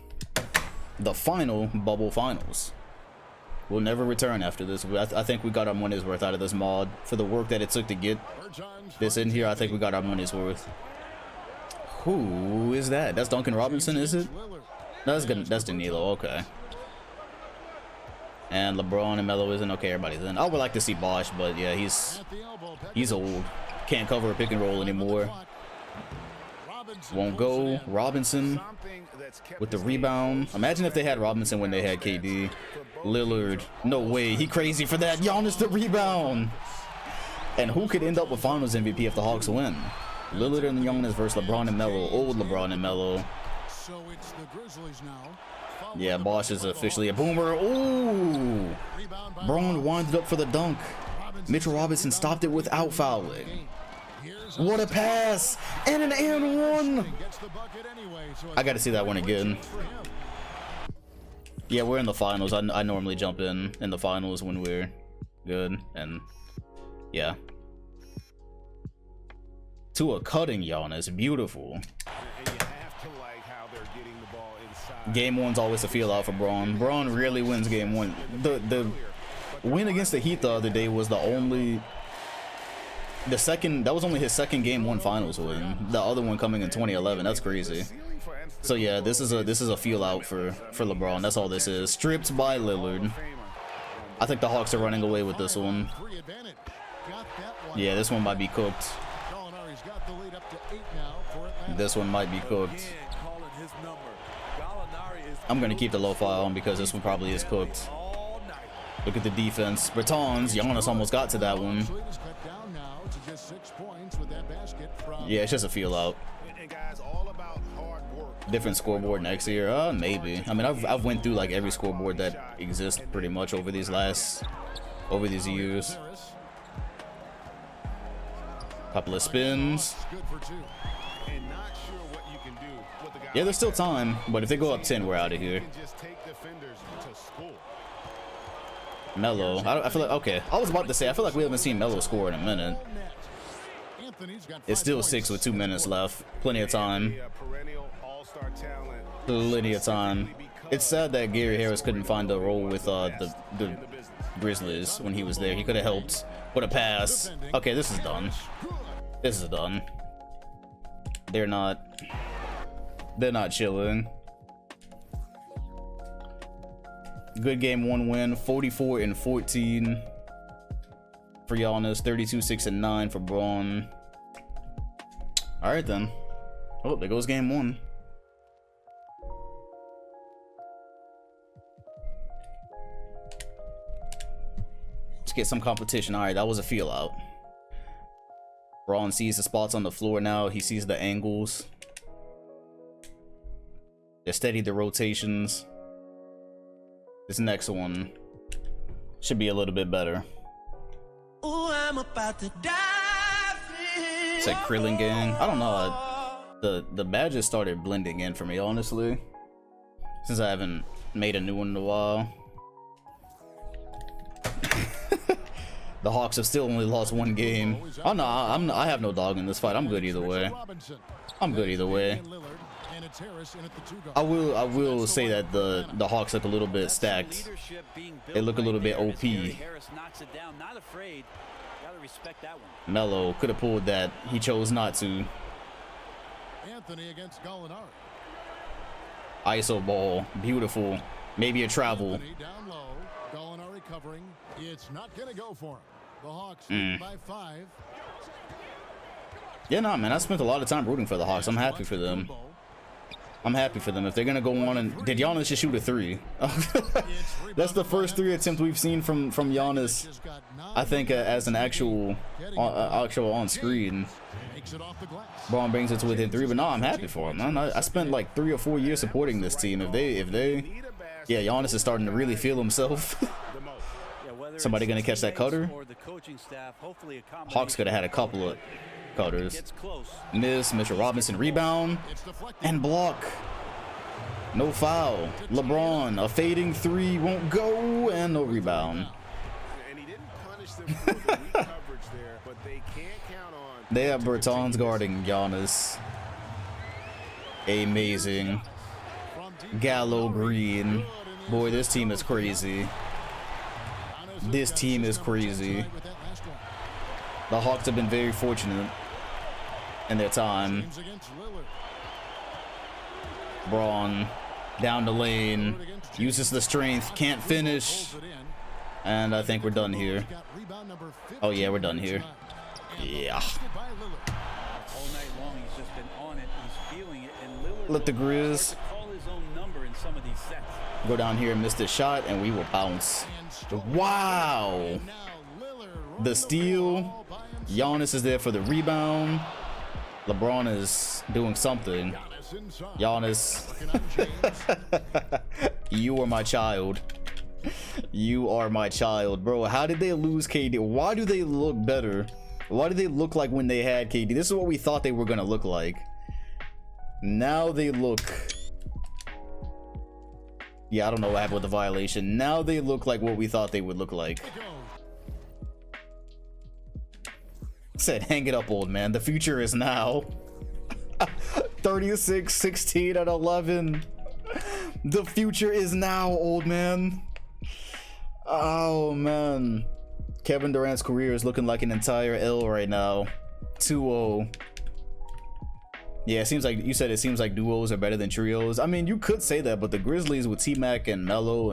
The final bubble finals. We'll never return after this. I think we got our money's worth out of this mod. For the work that it took to get this in here, I think we got our money's worth. Who is that? That's Duncan Robinson, is it? No, that's Danilo, okay. And LeBron and Melo isn't. Okay, everybody's in. I would like to see Bosh, but yeah, he's old. Can't cover a pick and roll anymore. Won't go. Robinson with the rebound. Imagine if they had Robinson when they had KD. Lillard, no way, he crazy for that. Giannis the rebound. And who could end up with Finals MVP if the Hawks win? Lillard and Giannis versus LeBron and Melo. Old LeBron and Melo. Yeah, Bosh is officially a boomer. Ooh, Braun winded up for the dunk. Mitchell Robinson stopped it without fouling. What a pass and an and one. I got to see that one again. Yeah, we're in the finals. I normally jump in the finals when we're good, and yeah. To a cutting Giannis, beautiful. Game 1's always a feel out for Braun. Braun rarely wins game 1. The win against the Heat the other day was that was only his second game 1 finals win. The other one coming in 2011. That's crazy. So yeah, this is a feel out for LeBron. That's all this is. Stripped by Lillard. I think the Hawks are running away with this one. Yeah, this one might be cooked. This one might be cooked. I'm gonna keep the lo-fi on because this one probably is cooked. Look at the defense. Bertans, Giannis almost got to that one. Yeah, it's just a feel out. Different scoreboard next year, maybe. I mean, I've went through like every scoreboard that exists pretty much over these years. Couple of spins. Yeah, there's still time, but if they go up 10, we're out of here. Melo, I feel like, okay, I was about to say, I feel like we haven't seen Melo score in a minute. It's still 6 with 2 minutes left. Plenty of time. Plenty of time. It's sad that Gary Harris couldn't find a role with the Grizzlies when he was there. He could have helped. What a pass. Okay, this is done. This is done. They're not chilling. Good game, 1 win, 44-14 for Giannis, 32-6-9 for Braun. All right then. Oh, there goes game 1. Let's get some competition. All right, that was a feel out. Braun sees the spots on the floor now. He sees the angles. They steady the rotations. This next one should be a little bit better. Ooh, I'm about to dive in. It's like Krillin gang. I don't know. The badges started blending in for me, honestly, since I haven't made a new one in a while. The Hawks have still only lost 1 game. Oh no, I have no dog in this fight. I'm good either way. I'm good either way. I will say that the Hawks look a little bit stacked. They look a little bit OP. Melo could have pulled that. He chose not to. ISO ball, beautiful. Maybe a travel. It's not gonna go for him. The Hawks by 5. Yeah, no, man. I spent a lot of time rooting for the Hawks. I'm happy for them. I'm happy for them. If they're gonna go on and did Giannis just shoot a 3? That's the first 3 attempt we've seen from Giannis. I think as an actual on screen. Braun brings it to within 3, but no, I'm happy for him. Man. I spent like 3 or 4 years supporting this team. If they, yeah, Giannis is starting to really feel himself. Somebody gonna catch that cutter? Hawks could have had a couple of cutters. Miss, Mitchell Robinson rebound and block. No foul. LeBron, a fading 3 won't go, and no rebound. They have Bertans guarding Giannis. Amazing. Gallo Green. Boy, this team is crazy. This team is crazy. The Hawks have been very fortunate in their time. Braun down the lane, uses the strength, can't finish, and I think we're done here. Oh yeah, we're done here. Yeah. Let the Grizz go down here and miss this shot, and we will bounce. Wow. The steal. Giannis is there for the rebound. LeBron is doing something. Giannis. You are my child. You are my child. Bro, how did they lose KD? Why do they look better? Why do they look like when they had KD? This is what we thought they were going to look like. Now they look... Yeah, I don't know what happened with the violation. Now they look like what we thought they would look like. Said, hang it up, old man. The future is now. 36, 16, and 11. The future is now, old man. Oh, man. Kevin Durant's career is looking like an entire L right now. 2-0. Yeah, it seems like you said it seems like duos are better than trios. I mean, you could say that, but the Grizzlies with T-Mac and Melo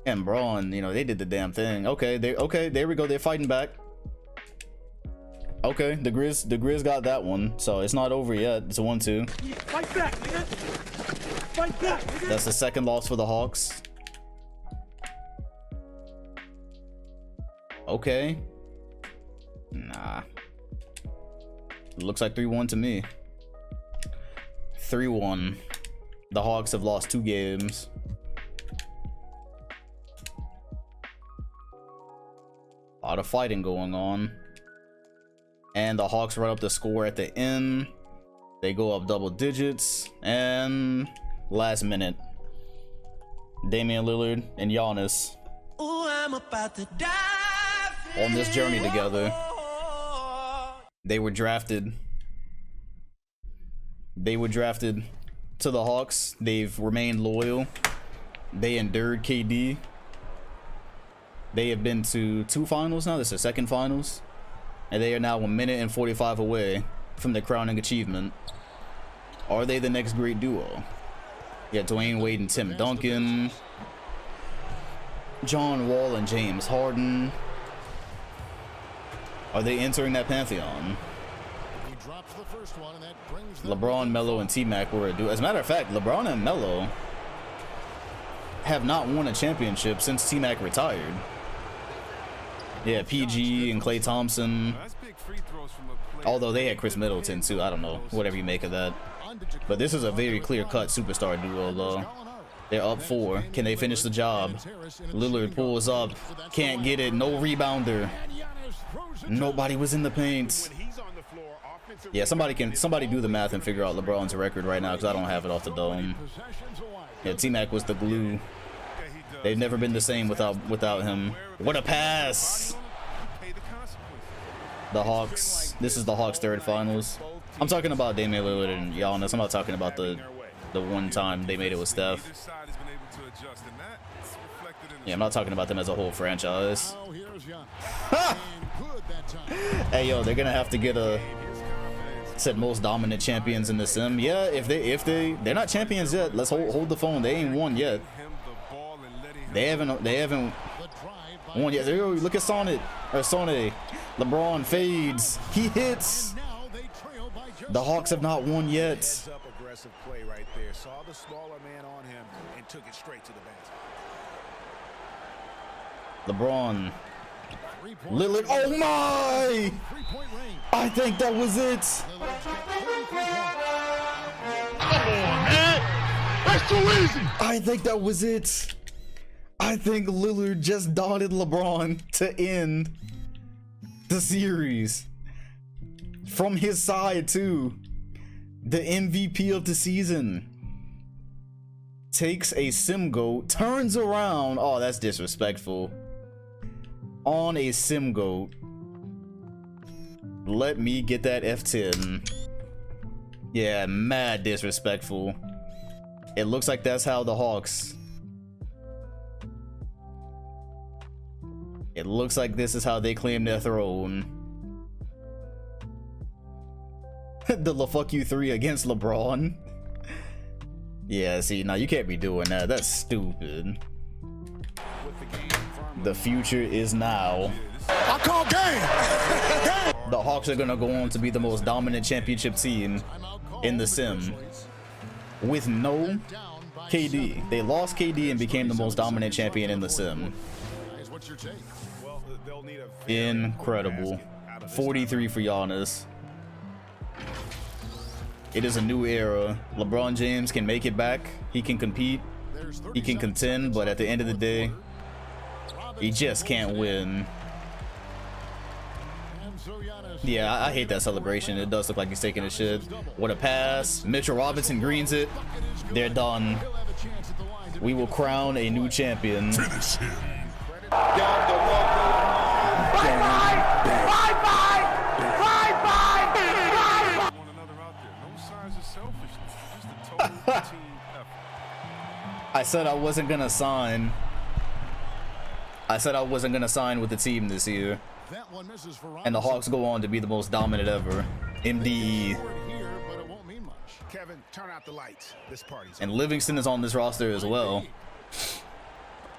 and Braun, you know, they did the damn thing. Okay, there we go. They're fighting back. Okay, the Grizz got that one, so it's not over yet. It's a 1-2. Fight back, nigga. Fight back, nigga. That's the second loss for the Hawks. Okay. Nah. Looks like 3-1 to me. 3-1. The Hawks have lost 2 games. A lot of fighting going on. And the Hawks run up the score at the end. They go up double digits. And last minute, Damian Lillard and Giannis Ooh, I'm about to dive on this journey together. They were drafted to the Hawks. They've remained loyal. They endured KD. They have been to 2 finals now. This is the second finals. And they are now 1 minute and 45 away from the crowning achievement. Are they the next great duo? Yeah, Dwayne Wade and Tim Duncan. John Wall and James Harden. Are they entering that pantheon? He drops the first one, and that brings LeBron, Melo, and T-Mac were a duo. As a matter of fact, LeBron and Melo have not won a championship since T-Mac retired. Yeah, PG and Klay Thompson. Although they had Chris Middleton too. I don't know. Whatever you make of that. But this is a very clear-cut superstar duo though. They're up 4. Can they finish the job? Lillard pulls up. Can't get it. No rebounder. Nobody was in the paint. Yeah, somebody do the math and figure out LeBron's record right now, because I don't have it off the dome. Yeah, T-Mac was the glue. They've never been the same without him. What a pass! The Hawks. This is the Hawks' 3rd finals. I'm talking about Damian Lillard and Giannis. I'm not talking about the one time they made it with Steph. Yeah, I'm not talking about them as a whole franchise. Hey yo, they're gonna have to get a said most dominant champions in the sim. Yeah, if they're not champions yet. Let's hold the phone. They ain't won yet. They haven't won yet. Look at Sonic. LeBron fades. He hits. The Hawks have not won yet. Aggressive play right there. Saw the smaller man on him and took it straight to the basket. LeBron. Lillard. Oh my! I think that was it. Come on, man. That's too easy. I think that was it. I think Lillard just dotted LeBron to end the series. From his side, too. The MVP of the season. Takes a sim goat, turns around. Oh, that's disrespectful. On a sim goat. Let me get that F10. Yeah, mad disrespectful. It looks like that's how the Hawks. It looks like this is how they claim their throne. The fuck you 3 against LeBron. Yeah, see, now you can't be doing that. That's stupid. The future is now. I call game. The Hawks are gonna go on to be the most dominant championship team in the sim with no KD. They lost KD and became the most dominant champion in the sim. Incredible. 43 for Giannis. It is a new era. LeBron James can make it back. He can compete. He can contend, but at the end of the day, he just can't win. Yeah, I hate that celebration. It does look like he's taking a shit. What a pass. Mitchell Robinson greens it. They're done. We will crown a new champion. Finish him. I said I wasn't gonna sign. I said I wasn't gonna sign with the team this year. And the Hawks go on to be the most dominant ever. MDE. Kevin, turn out the lights. This party's And Livingston is on this roster as well.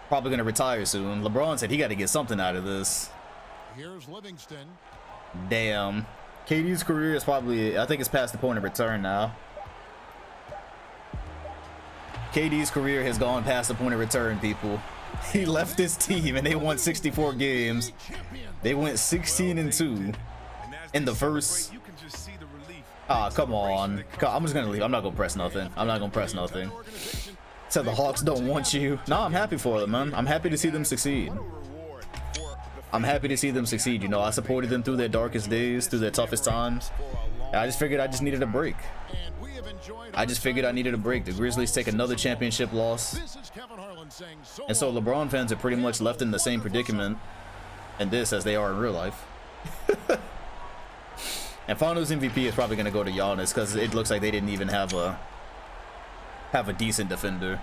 Probably gonna retire soon. LeBron said he got to get something out of this. Here's Livingston. Damn. KD's career is probably, I think it's past the point of return now. KD's career has gone past the point of return, people. He left this team and they won 64 games. They went 16-2 in the first. Ah, come on. I'm just gonna leave. I'm not gonna press nothing. I'm not gonna press nothing. Said the Hawks don't want you. No, I'm happy for them, man. I'm happy to see them succeed. I'm happy to see them succeed. You know, I supported them through their darkest days, through their toughest times. I just figured I just needed a break. I just figured I needed a break. The Grizzlies take another championship loss. And so LeBron fans are pretty much left in the same predicament in this as they are in real life. And Finals MVP is probably going to go to Giannis because it looks like they didn't even have a decent defender.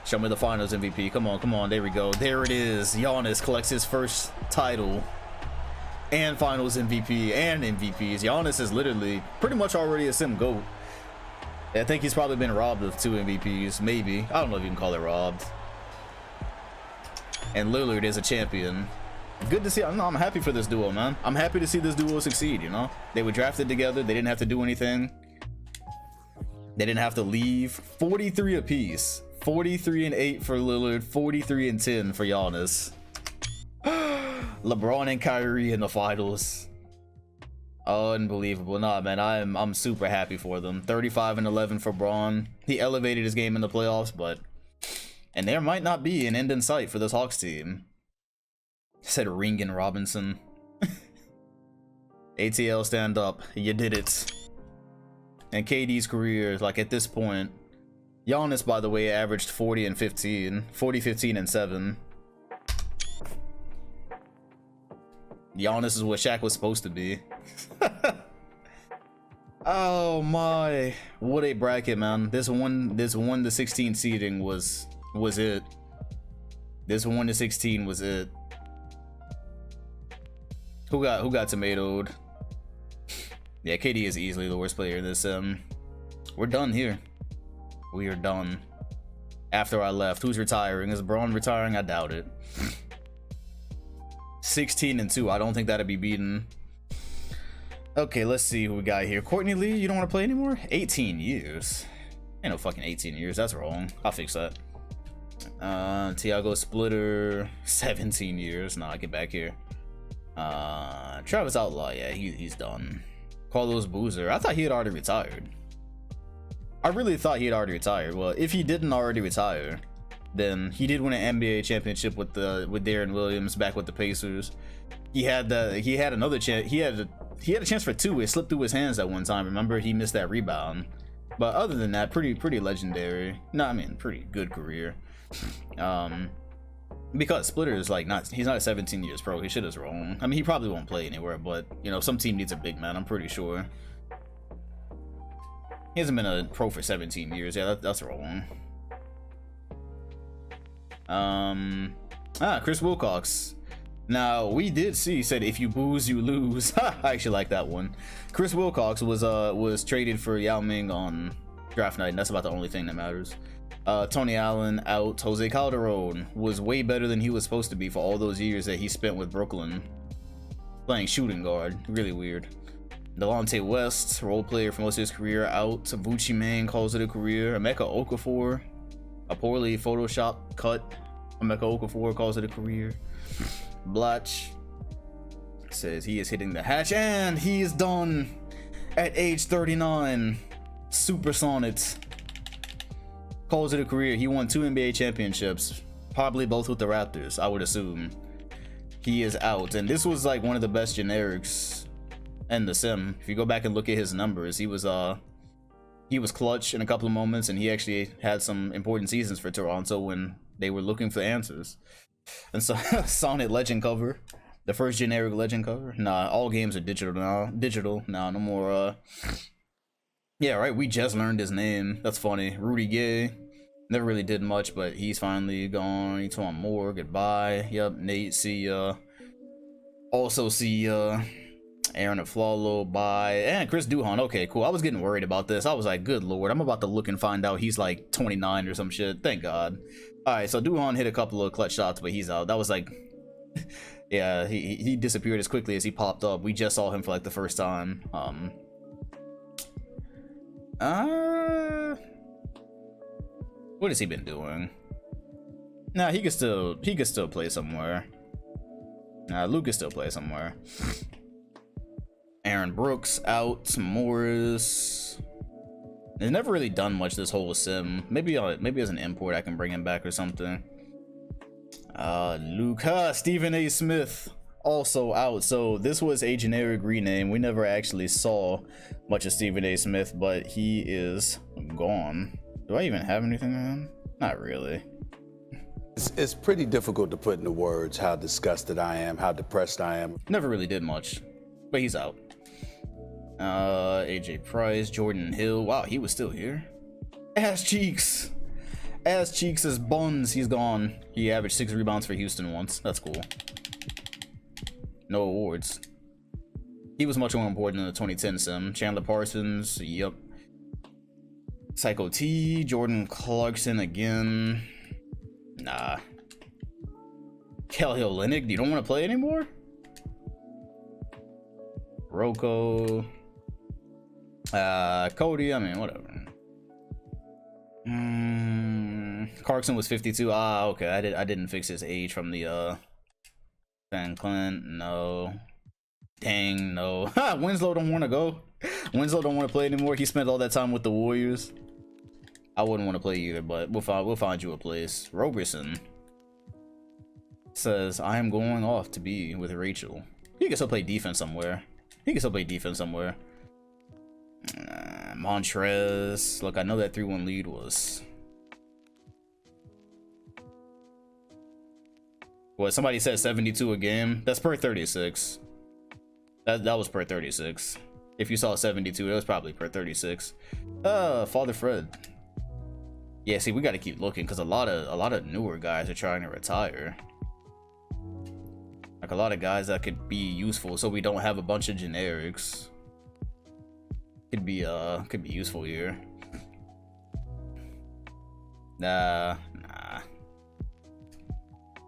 Show me the Finals MVP. Come on. There we go. There it is. Giannis collects his first title and Finals MVP and MVPs. Giannis is literally pretty much already a sim GOAT. I think he's probably been robbed of 2 MVPs, maybe. I don't know if you can call it robbed. And Lillard is a champion. Good to see. I'm happy for this duo, man. I'm happy to see this duo succeed, you know? They were drafted together. They didn't have to do anything. They didn't have to leave. 43 apiece. 43-8 for Lillard. 43-10 for Giannis. LeBron and Kyrie in the finals. Unbelievable. Nah, man, I'm super happy for them. 35-11 for Braun. He elevated his game in the playoffs, and there might not be an end in sight for this Hawks team. Said Ringen Robinson. ATL, stand up. You did it. And KD's career, like at this point, Giannis, by the way, averaged 40-15. 40-15-7. Giannis is what Shaq was supposed to be. Oh my, what a bracket, man. This 1 to 16 seeding was it. This 1 to 16 was it. Who got tomatoed? Yeah, KD is easily the worst player in this. We're done here. We are done. After I left, who's retiring? Is Braun retiring? I doubt it. 16-2. I don't think that'd be beaten. Okay, let's see who we got here. Courtney Lee, you don't want to play anymore? 18 years. Ain't no fucking 18 years. That's wrong. I'll fix that. Tiago Splitter, 17 years. Nah, get back here. Travis Outlaw, yeah, he's done. Carlos Boozer, I thought he had already retired. I really thought he had already retired. Well, if he didn't already retire, then he did win an NBA championship with Darren Williams back with the Pacers. He had another chance. He had a chance for 2. It slipped through his hands at one time. Remember, he missed that rebound. But other than that, pretty legendary. No, I mean, pretty good career. Because Splitter is like he's not a 17 years pro. His shit is wrong. I mean, he probably won't play anywhere, but you know, some team needs a big man, I'm pretty sure. He hasn't been a pro for 17 years. Yeah, that's wrong. Chris Wilcox. Now, we did see, said if you booze, you lose. I actually like that one. Chris Wilcox was traded for Yao Ming on draft night, and that's about the only thing that matters. Tony Allen out. Jose Calderon was way better than he was supposed to be for all those years that he spent with Brooklyn playing shooting guard. Really weird. Delonte West, role player for most of his career, out. Vucci Mane calls it a career. Emeka Okafor, a poorly photoshopped cut. Emeka Okafor calls it a career. Blatch says he is hitting the hatch, and he is done at age 39. Supersonic calls it a career. He won 2 NBA championships, probably both with the Raptors, I would assume. He is out, and this was like one of the best generics in the sim. If you go back and look at his numbers, he was clutch in a couple of moments, and he actually had some important seasons for Toronto when they were looking for answers. And so Sonnet Legend cover, the first generic Legend cover. Nah, all games are digital now. No more yeah, right, we just learned his name. That's funny. Rudy Gay never really did much, but he's finally gone. He's on more. Goodbye. Yep. Nate, see ya. Also see ya. Aaron Aflalo, bye. And Chris Duhon. Okay, cool. I was getting worried about this. I was like, good lord, I'm about to look and find out he's like 29 or some shit. Thank God. All right, so Duhon hit a couple of clutch shots, but he's out. That was like Yeah, he disappeared as quickly as he popped up. We just saw him for like the first time. What has he been doing? Nah, he could still play somewhere. Nah, Luke can still play somewhere. Aaron Brooks out. Morris. They've never really done much this whole sim. Maybe as an import I can bring him back or something. Luke. Stephen A. Smith also out. So this was a generic rename. We never actually saw much of Stephen A. Smith, but he is gone. Do I even have anything on him? Not really. It's pretty difficult to put into words how disgusted I am, how depressed I am. Never really did much, but he's out. AJ Price, Jordan Hill. Wow, he was still here. Ass Cheeks is buns. He's gone. He averaged 6 rebounds for Houston once. That's cool. No awards. He was much more important in the 2010 sim. Chandler Parsons. Yep. Psycho T. Jordan Clarkson again. Nah. Kelly Olynyk, you don't want to play anymore? Rocco. Cody, I mean, whatever. Clarkson was 52. Okay. I didn't fix his age from the Van Clint. No. Dang, no. Winslow don't want to go. Winslow don't want to play anymore. He spent all that time with the Warriors. I wouldn't want to play either, but we'll find you a place. Roberson says, I am going off to be with Rachel. He can still play defense somewhere. Montrez. Look, I know that 3-1 lead was... What, somebody said 72 a game? That's per 36. That was per 36. If you saw 72, that was probably per 36. Father Fred. Yeah, see, we got to keep looking because a lot of newer guys are trying to retire. Like a lot of guys that could be useful, so we don't have a bunch of generics. Could be useful here. Nah.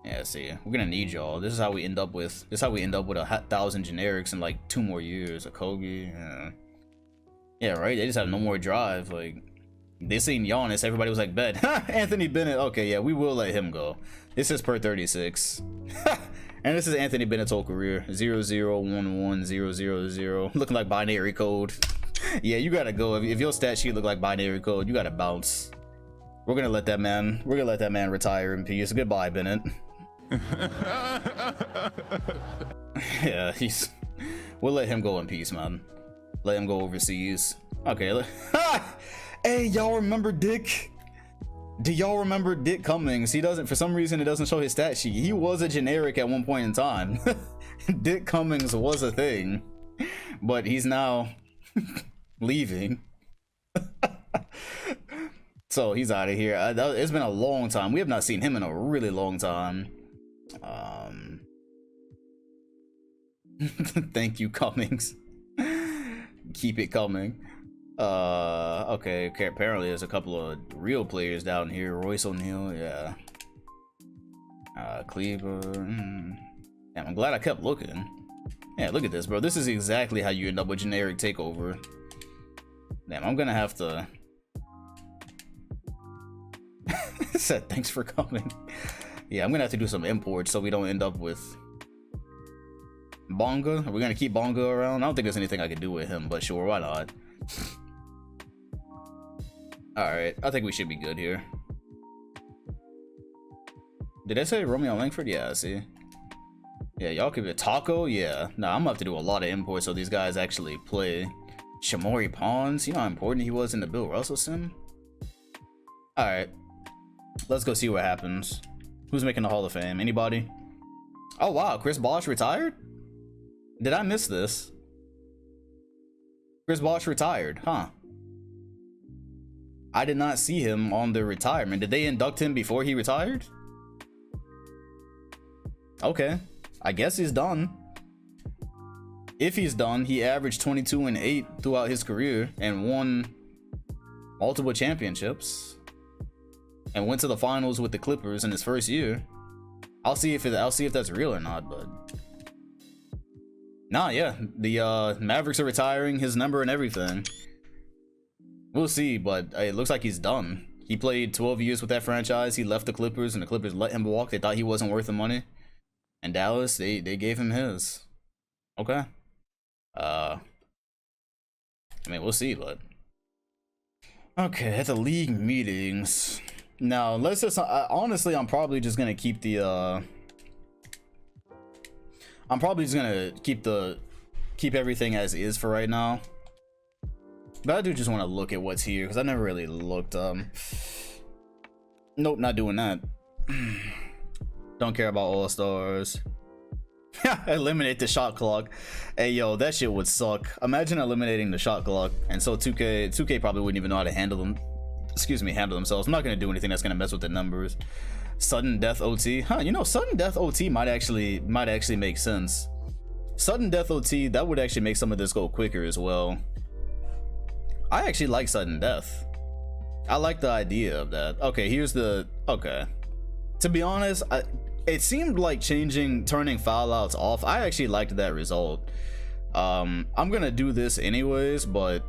Yeah, see, we're gonna need y'all. This is how we end up with 1,000 generics in like 2 more years. A Kogi. Yeah, right. They just have no more drive. Like, they seen Giannis, everybody was like, bet. Anthony Bennett. Okay, yeah, we will let him go. This is per 36. And this is Anthony Bennett's whole career. 0-0-1-1-0-0-0. Looking like binary code. Yeah, you gotta go. If your stat sheet look like binary code, you gotta bounce. We're gonna let that man retire in peace. Goodbye, Bennett. Yeah, we'll let him go in peace, man. Let him go overseas. Okay. Hey, y'all remember Dick? Do y'all remember Dick Cummings? He doesn't, for some reason, it doesn't show his stat sheet. He was a generic at one point in time. Dick Cummings was a thing, but he's now leaving. So he's out of here. It's been a long time. We have not seen him in a really long time. Thank you, Cummings. Keep it coming. Okay, apparently there's a couple of real players down here. Royce O'Neal, yeah. Cleaver. Damn, I'm glad I kept looking. Yeah, look at this, bro. This is exactly how you end up with generic takeover. Damn, I'm gonna have to... Said thanks for coming. Yeah, I'm gonna have to do some imports so we don't end up with Bonga. Are we gonna keep Bonga around? I don't think there's anything I can do with him, but sure, why not? Alright, I think we should be good here. Did I say Romeo Langford? Yeah, I see. Yeah, y'all could be Taco. Yeah, nah, I'm gonna have to do a lot of imports so these guys actually play. Shamori Pons, you know how important he was in the Bill Russell sim? Alright, let's go see what happens. Who's making the Hall of Fame? Anybody? Oh wow, Chris Bosh retired? Did I miss this? Chris Bosh retired, huh? I did not see him on the retirement. Did they induct him before he retired? Okay, I guess he's done. If he's done, he averaged 22 and 8 throughout his career and won multiple championships and went to the finals with the Clippers in his first year. I'll see if that's real or not, but Nah, yeah, the Mavericks are retiring his number and everything. We'll see, but it looks like he's done. He played 12 years with that franchise. He left the Clippers, and the Clippers let him walk. They thought he wasn't worth the money. And Dallas, they gave him his. Okay. I mean, we'll see, but okay, at the league meetings. Now, let's just honestly, I'm probably just gonna keep the I'm probably just gonna keep everything as is for right now. But I do just want to look at what's here because I never really looked. Nope, not doing that. Don't care about All Stars. Eliminate the shot clock. Hey yo, that shit would suck. Imagine eliminating the shot clock, and so 2K probably wouldn't even know how to handle them. Excuse me, handle themselves. I'm not gonna do anything that's gonna mess with the numbers. Sudden death OT, huh? You know, sudden death OT might actually make sense. Sudden death OT, that would actually make some of this go quicker as well. I actually like sudden death. I like the idea of that. Okay, here's the okay. To be honest, it seemed like turning foul outs off. I actually liked that result. I'm gonna do this anyways, but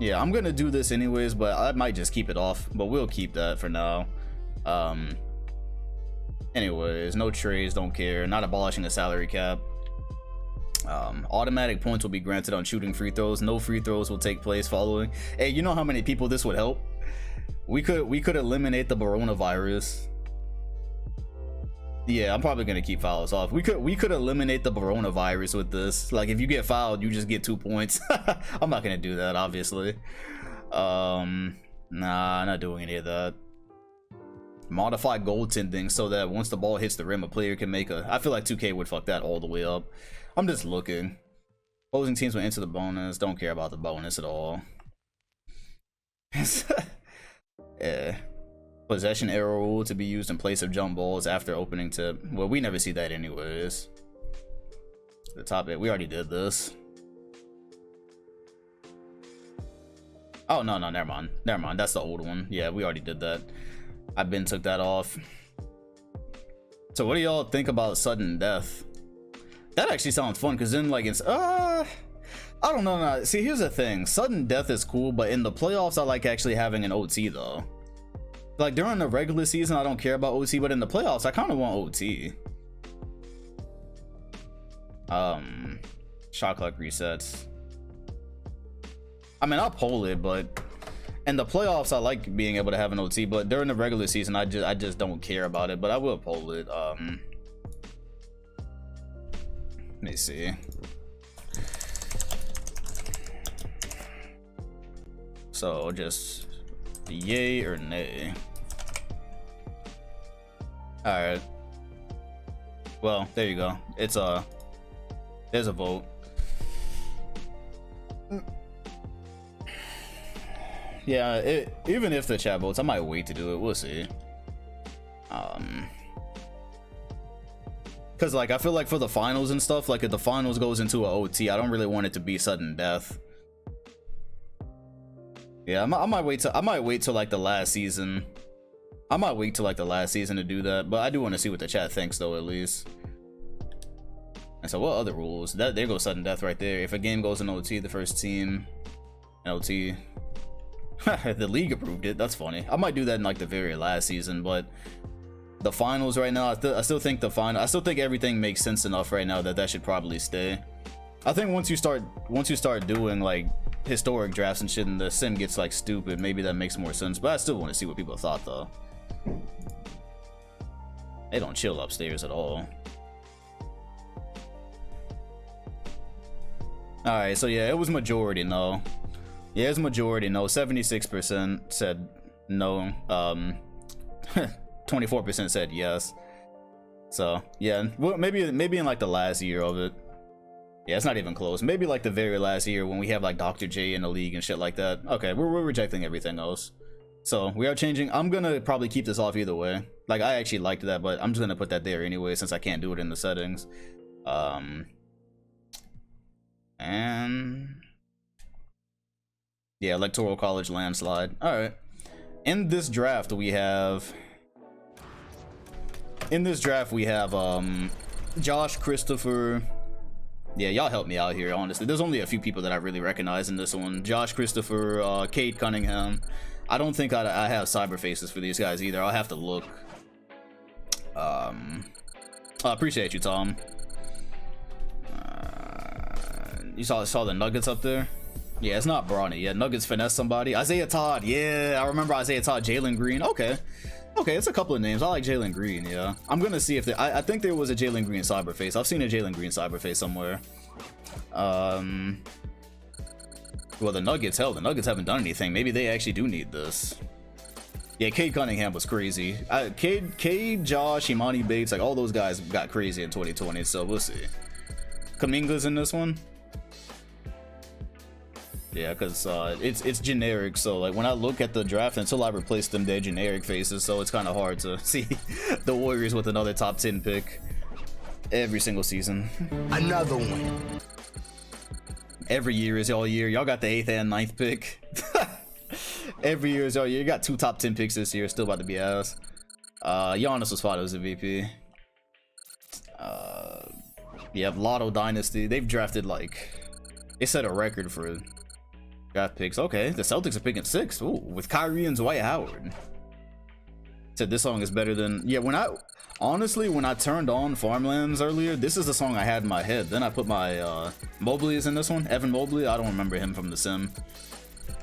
yeah, I'm gonna do this anyways, but I might just keep it off, but we'll keep that for now. Anyways, no trades, don't care. Not abolishing the salary cap. Automatic points will be granted on shooting free throws. No free throws will take place following. Hey, you know how many people this would help? We could eliminate the coronavirus. Yeah, I'm probably gonna keep fouls off. We could eliminate the coronavirus with this. Like, if you get fouled, you just get 2 points. I'm not gonna do that, obviously. Nah, not doing any of that. Modify goaltending so that once the ball hits the rim, a player can make a. I feel like 2K would fuck that all the way up. I'm just looking. Opposing teams will enter the bonus. Don't care about the bonus at all. Yeah. Possession arrow rule to be used in place of jump balls after opening tip. Well, we never see that anyways. The top it. We already did this. Oh no, never mind. That's the old one. Yeah, we already did that. I took that off. So what do y'all think about sudden death? That actually sounds fun because then like it's I don't know. No. See, here's the thing. Sudden death is cool, but in the playoffs I like actually having an OT though. Like during the regular season I don't care about OT, but in the playoffs I kind of want OT. Shot clock resets. I mean, I'll poll it, but in the playoffs I like being able to have an OT, but during the regular season I just don't care about it, but I will poll it. Let me see. So just yay or nay. All right. Well, there you go. It's there's a vote. Yeah, even if the chat votes, I might wait to do it. We'll see. Cause like I feel like for the finals and stuff, like if the finals goes into a OT, I don't really want it to be sudden death. Yeah, I might wait till like the last season. I might wait till like the last season to do that, but I do want to see what the chat thinks though, at least. And so what other rules? There goes sudden death right there. If a game goes in OT, the first team LT. The league approved it. That's funny. I might do that in like the very last season, but the finals right now, I still think I still think everything makes sense enough right now that should probably stay. I think once you start doing like historic drafts and shit and the sim gets like stupid, maybe that makes more sense, but I still want to see what people thought though. They don't chill upstairs at all. Alright, so yeah, it was majority no. Yeah, it's majority no. 76% said no. 24% said yes. So yeah, well, maybe in like the last year of it. Yeah, it's not even close. Maybe like the very last year when we have like Dr. J in the league and shit like that. Okay, we're rejecting everything else. So we are changing. I'm gonna probably keep this off either way. Like I actually liked that, but I'm just gonna put that there anyway since I can't do it in the settings. And yeah, Electoral College landslide. All right. In this draft we have Josh Christopher. Yeah, y'all help me out here, honestly. There's only a few people that I really recognize in this one. Josh Christopher, Cade Cunningham. I don't think I have cyber faces for these guys either. I'll have to look. I appreciate you, Tom. You saw the Nuggets up there? Yeah, it's not Bronny. Yeah, Nuggets finesse somebody. Isaiah Todd. Yeah, I remember Isaiah Todd. Jalen Green. Okay. Okay, it's a couple of names. I like Jalen Green, yeah. I'm gonna see if I think there was a Jalen Green cyberface. I've seen a Jalen Green cyberface somewhere. Well, the Nuggets, hell, the Nuggets haven't done anything. Maybe they actually do need this. Yeah, Cade Cunningham was crazy. Cade, Josh, Imani Bates, like all those guys got crazy in 2020, so we'll see. Kuminga's in this one. Yeah, because it's generic, so like when I look at the draft, until I replace them, they're generic faces, so it's kind of hard to see the Warriors with another top 10 pick every single season. Another one. Every year is all year. Y'all got the 8th and 9th pick. Every year is all year. You got 2 top 10 picks this year, still about to be ass. Giannis was fought as a VP. You have Lotto Dynasty. They've drafted like, they set a record for draft picks. Okay, the Celtics are picking 6. Ooh, with Kyrie and Dwight Howard. Said this song is better than, yeah, honestly, when I turned on Farmlands earlier, this is the song I had in my head. Then I put my Mobley is in this one. Evan Mobley. I don't remember him from the sim.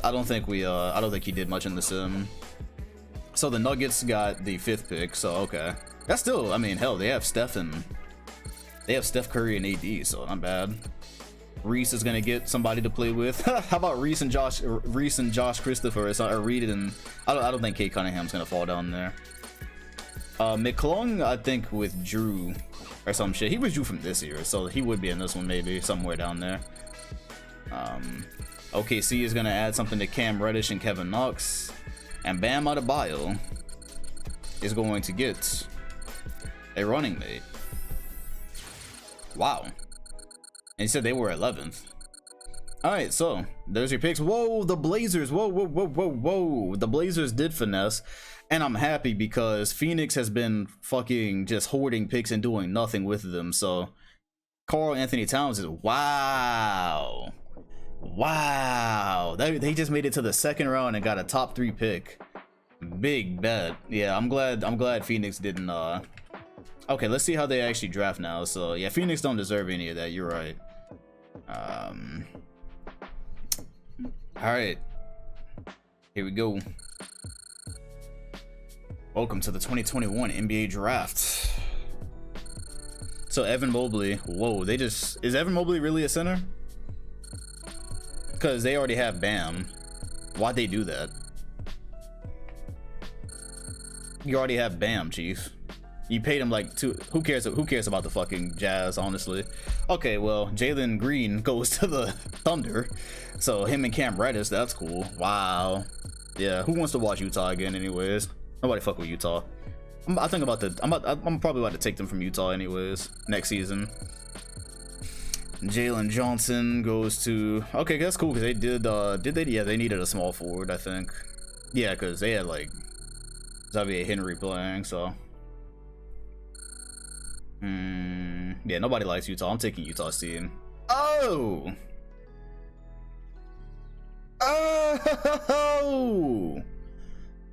I don't think he did much in the sim. So the Nuggets got the 5th pick, so okay. That's still, I mean, hell, they have Steph Curry and AD, so not bad. Reese is gonna get somebody to play with. How about Reese and Josh Christopher, or Reed, and I don't think Cade Cunningham's gonna fall down there. McClung, I think, withdrew or some shit. He withdrew from this year, so he would be in this one, maybe somewhere down there. OKC is gonna add something to Cam Reddish and Kevin Knox, and Bam Adebayo is going to get a running mate. Wow. And he said they were 11th. Alright, so there's your picks. Whoa, the Blazers. Whoa. The Blazers did finesse. And I'm happy because Phoenix has been fucking just hoarding picks and doing nothing with them. So Karl Anthony Towns is wow. They just made it to the 2nd round and got a top 3 pick. Big bet. Yeah, I'm glad Phoenix didn't okay, let's see how they actually draft now. So yeah, Phoenix don't deserve any of that. You're right. All right, here we go. Welcome to the 2021 NBA draft. So Evan Mobley, whoa, is Evan Mobley really a center? Because they already have Bam. Why'd they do that? You already have Bam, Chief. You paid him like who cares about the fucking Jazz, honestly. Okay, well, Jalen Green goes to the Thunder, so him and Cam Reddish, that's cool. Wow. Yeah, who wants to watch Utah again anyways? Nobody fuck with Utah. I'm probably about to take them from Utah anyways next season. Jalen Johnson goes to, okay, that's cool, because they did they, yeah, they needed a small forward, I think. Yeah, because they had like Xavier Henry playing, so yeah, nobody likes Utah. I'm taking Utah's team. Oh,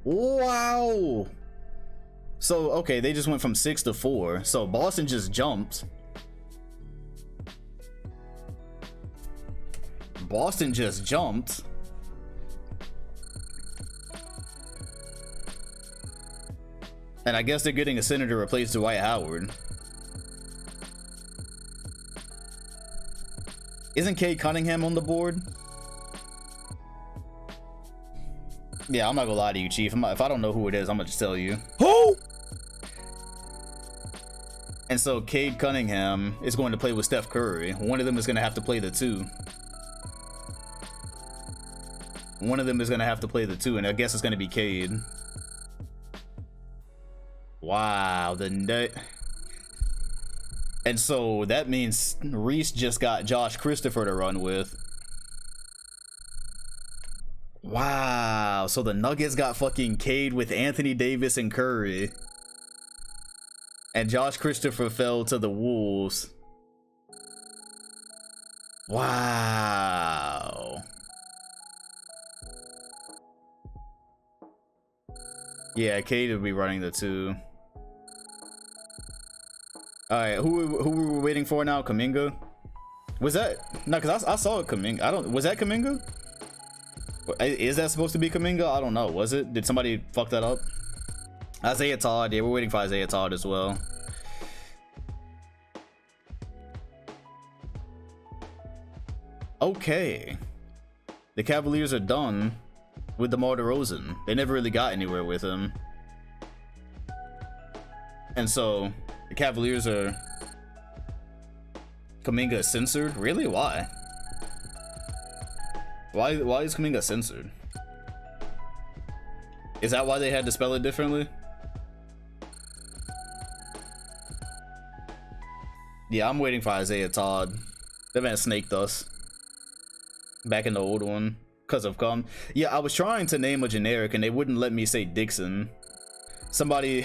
wow. So okay, they just went from 6 to 4. So Boston just jumped. And I guess they're getting a center to replace Dwight Howard. Isn't Cade Cunningham on the board? Yeah, I'm not gonna lie to you, Chief. If I don't know who it is, I'm gonna just tell you. Who? And so Cade Cunningham is going to play with Steph Curry. One of them is gonna have to play the 2. And I guess it's gonna be Cade. Wow, and so that means Reese just got Josh Christopher to run with. Wow, so the Nuggets got fucking Cade with Anthony Davis and Curry. And Josh Christopher fell to the Wolves. Wow. Yeah, Cade will be running the 2. Alright, who were we waiting for now? Kuminga? Was that? No, because I saw it Kuminga. I don't. Was that Kuminga? Is that supposed to be Kuminga? I don't know. Was it? Did somebody fuck that up? Isaiah Todd. Yeah, we're waiting for Isaiah Todd as well. Okay. The Cavaliers are done with DeMar DeRozan. They never really got anywhere with him. And so the Cavaliers are... Kuminga censored? Really? Why? Why is Kuminga censored? Is that why they had to spell it differently? Yeah, I'm waiting for Isaiah Todd. That man snaked us. Back in the old one. Because of cum. Yeah, I was trying to name a generic and they wouldn't let me say Dixon. Somebody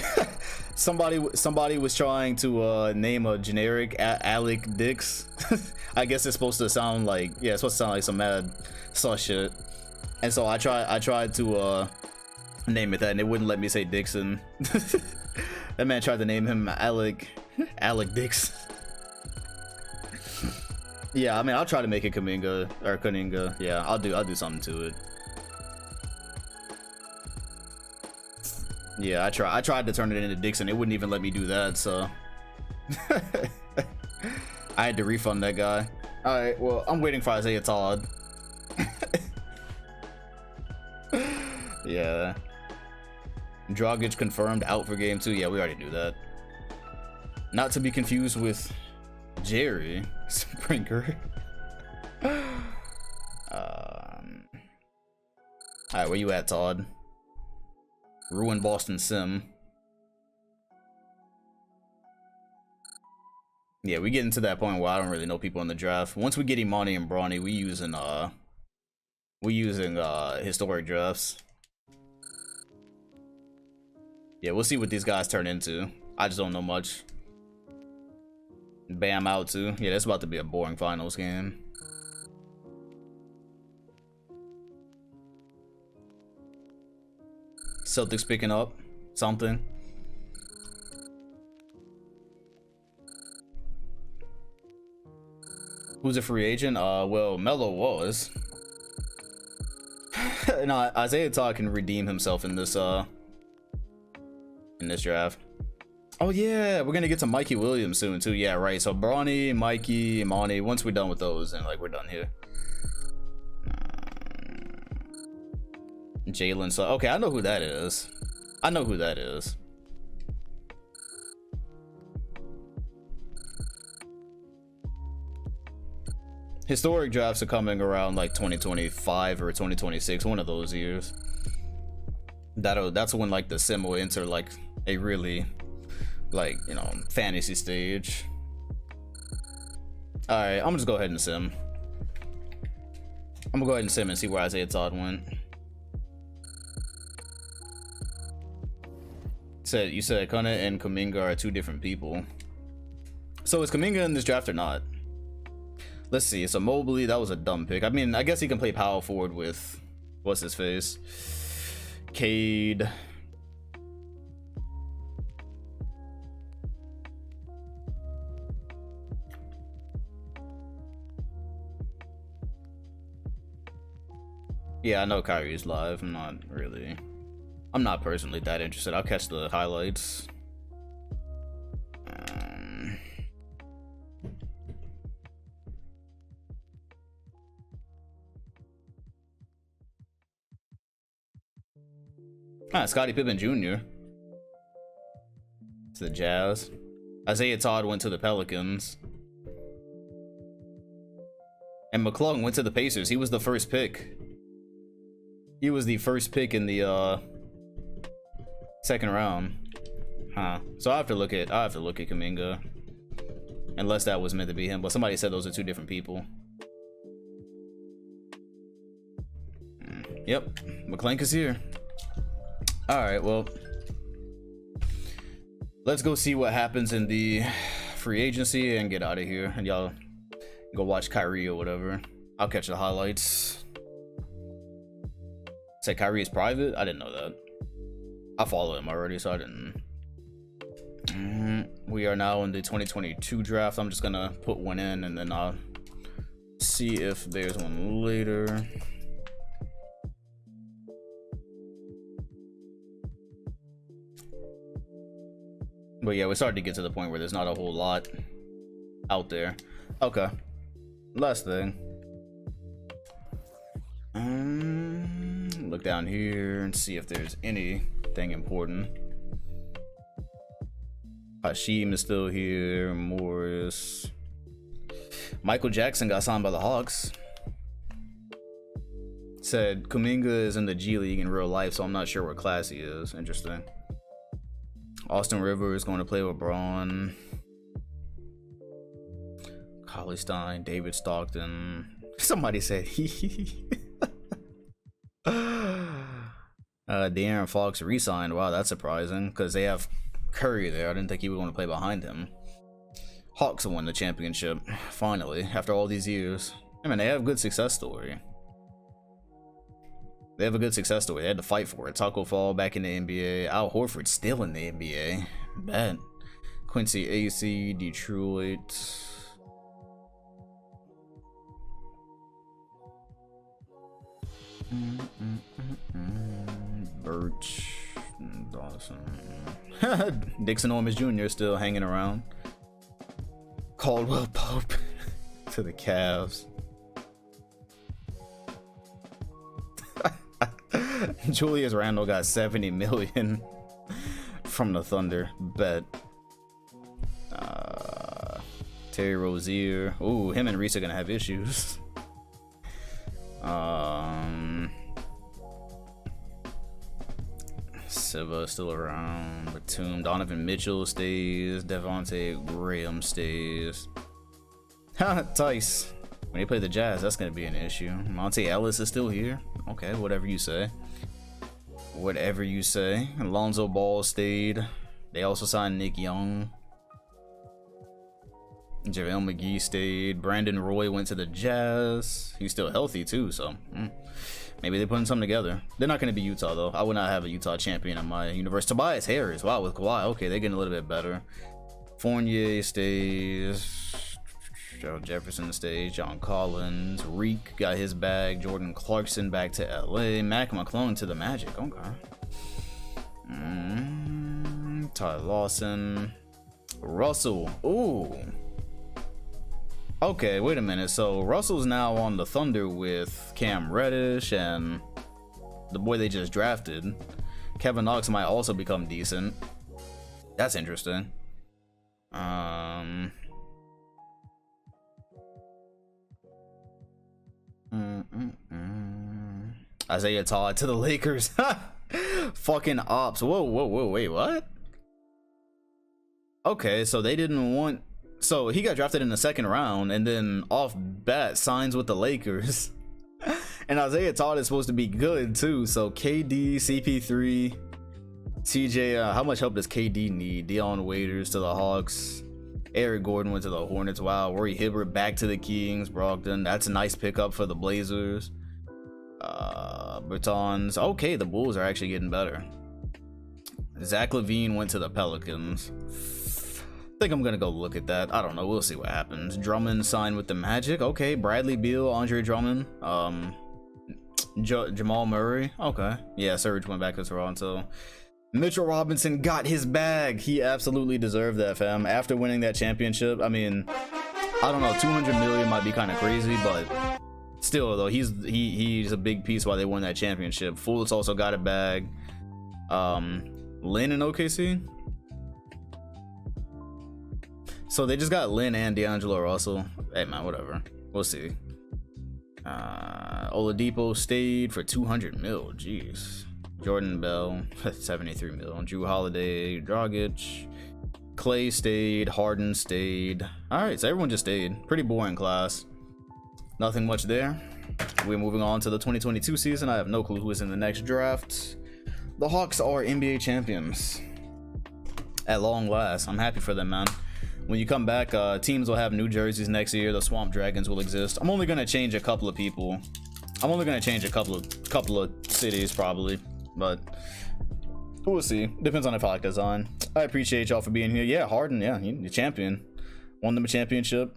was trying to name a generic Alec Dix. I guess it's supposed to sound like, yeah, it's supposed to sound like some mad sus shit. And so I tried to name it that and they wouldn't let me say Dixon. That man tried to name him Alec Dix. Yeah, I mean, I'll try to make it Kuminga or Kuninga. Yeah, I'll do something to it. Yeah, I tried to turn it into Dixon. It wouldn't even let me do that, so I had to refund that guy. All right, well, I'm waiting for Isaiah Todd. Yeah. Dragic confirmed out for game 2. Yeah, we already knew that. Not to be confused with Jerry Springer. Alright, where you at, Todd? Ruin Boston Sim. Yeah, we get into that point where I don't really know people in the draft. Once we get Imani and Bronny, we using historic drafts. Yeah, we'll see what these guys turn into. I just don't know much. Bam out too. Yeah, that's about to be a boring finals game. Celtics picking up something. Who's a free agent? Well, Melo was. No, Isaiah Todd can redeem himself in this draft. Oh yeah, we're gonna get to Mikey Williams soon too. Yeah, right. So Bronny, Mikey, Imani. Once we're done with those, then like we're done here. Jalen. So okay, I know who that is. I know who that is. Historic drafts are coming around like 2025 or 2026, one of those years. That's when like the sim will enter like a really like, you know, fantasy stage. All right, I'm gonna just go ahead and sim. I'm gonna go ahead and sim and see where Isaiah Todd went. You said Kana and Kuminga are two different people. So is Kuminga in this draft or not? Let's see. So Mobley, that was a dumb pick. I mean, I guess he can play power forward with what's his face, Cade. Yeah, I know Kyrie's live. I'm not personally that interested. I'll catch the highlights. Scottie Pippen Jr. to the Jazz. Isaiah Todd went to the Pelicans. And McClung went to the Pacers. He was the first pick. He was the first pick in the second round. Huh. So I have to look at Kuminga. Unless that was meant to be him, but somebody said those are two different people. Yep. McClung is here. Alright, well. let's go see what happens in the free agency and get out of here. And y'all go watch Kyrie or whatever. I'll catch the highlights. Say Kyrie is private? I didn't know that. I follow him already, so I didn't. We are now in the 2022 draft. I'm just gonna put one in and then I'll see if there's one later. But yeah, we started to get to the point where there's not a whole lot out there. Okay, last thing. Look down here and see if there's anything important. Hashim is still here. Morris. Michael Jackson got signed by the Hawks. Said Kuminga is in the G League in real life, so I'm not sure what class he is. Interesting. Austin Rivers is going to play with Braun. Collie Stein, David Stockton. Somebody said he. De'Aaron Fox re-signed. Wow, that's surprising because they have Curry there. I didn't think he would want to play behind him. Hawks won the championship finally after all these years. I mean, they have a good success story. They have a good success story. They had to fight for it. Taco Fall back in the NBA. Al Horford still in the NBA. Bad. Quincy AC, Detroit. Birch, Dawson. Dixon Ormis Jr. still hanging around. Caldwell Pope to the Cavs. Julius Randle got 70 million from the Thunder. Bet. Terry Rozier. Ooh, him and Reese are gonna have issues. Silva still around. Batum. Donovan Mitchell stays. Devontae Graham stays. Tice. When they play the Jazz, that's going to be an issue. Monte Ellis is still here. Okay, whatever you say. Whatever you say. Alonzo Ball stayed. They also signed Nick Young. JaVale McGee stayed. Brandon Roy went to the Jazz. He's still healthy too, so maybe they're putting something together. They're not going to be Utah though. I would not have a Utah champion in my universe. Tobias Harris, wow, with Kawhi. Okay, they're getting a little bit better. Fournier stays. Gerald Jefferson stays. John Collins. Reek got his bag. Jordan Clarkson back to LA. Mac McClung to the Magic. Okay. Ty Lawson. Russell. Ooh. Okay, wait a minute. So Russell's now on the Thunder with Cam Reddish and the boy they just drafted. Kevin Knox might also become decent. That's interesting. Isaiah Todd to the Lakers. Fucking ops. Whoa, wait, what? Okay, so they didn't want. So he got drafted in the second round and then off bat signs with the Lakers. And Isaiah Todd is supposed to be good too. So KD, CP3, TJ, how much help does KD need? Deion Waiters to the Hawks. Eric Gordon went to the Hornets. Wow. Rory Hibbert back to the Kings. Brogdon. That's a nice pickup for the Blazers. Bertans. Okay, the Bulls are actually getting better. Zach LaVine went to the Pelicans. I think I'm gonna go look at that. I don't know. We'll see what happens. Drummond signed with the Magic. Okay. Bradley Beal, Andre Drummond. Jamal Murray. Okay. Yeah, Serge went back to Toronto. Mitchell Robinson got his bag. He absolutely deserved that, fam. After winning that championship, I mean, I don't know, 200 million might be kind of crazy, but still, though, he's a big piece why they won that championship. Fultz also got a bag. Lynn in OKC. So they just got Lynn and D'Angelo Russell. Hey, man, whatever. We'll see. Oladipo stayed for 200 mil. Jeez. Jordan Bell, 73 mil. Drew Holiday, Dragic, Clay stayed, Harden stayed. All right, so everyone just stayed. Pretty boring class. Nothing much there. We're moving on to the 2022 season. I have no clue who is in the next draft. The Hawks are NBA champions. at long last. I'm happy for them, man. When you come back, teams will have new jerseys next year. The Swamp Dragons will exist. I'm only gonna change a couple of people. I'm only gonna change a couple of cities probably, but we'll see. Depends on the product design. I appreciate y'all for being here. Yeah, Harden, yeah, the champion. Won them a championship.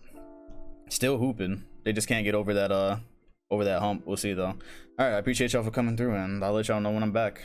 Still hooping. They just can't get over that hump. We'll see though. Alright, I appreciate y'all for coming through, and I'll let y'all know when I'm back.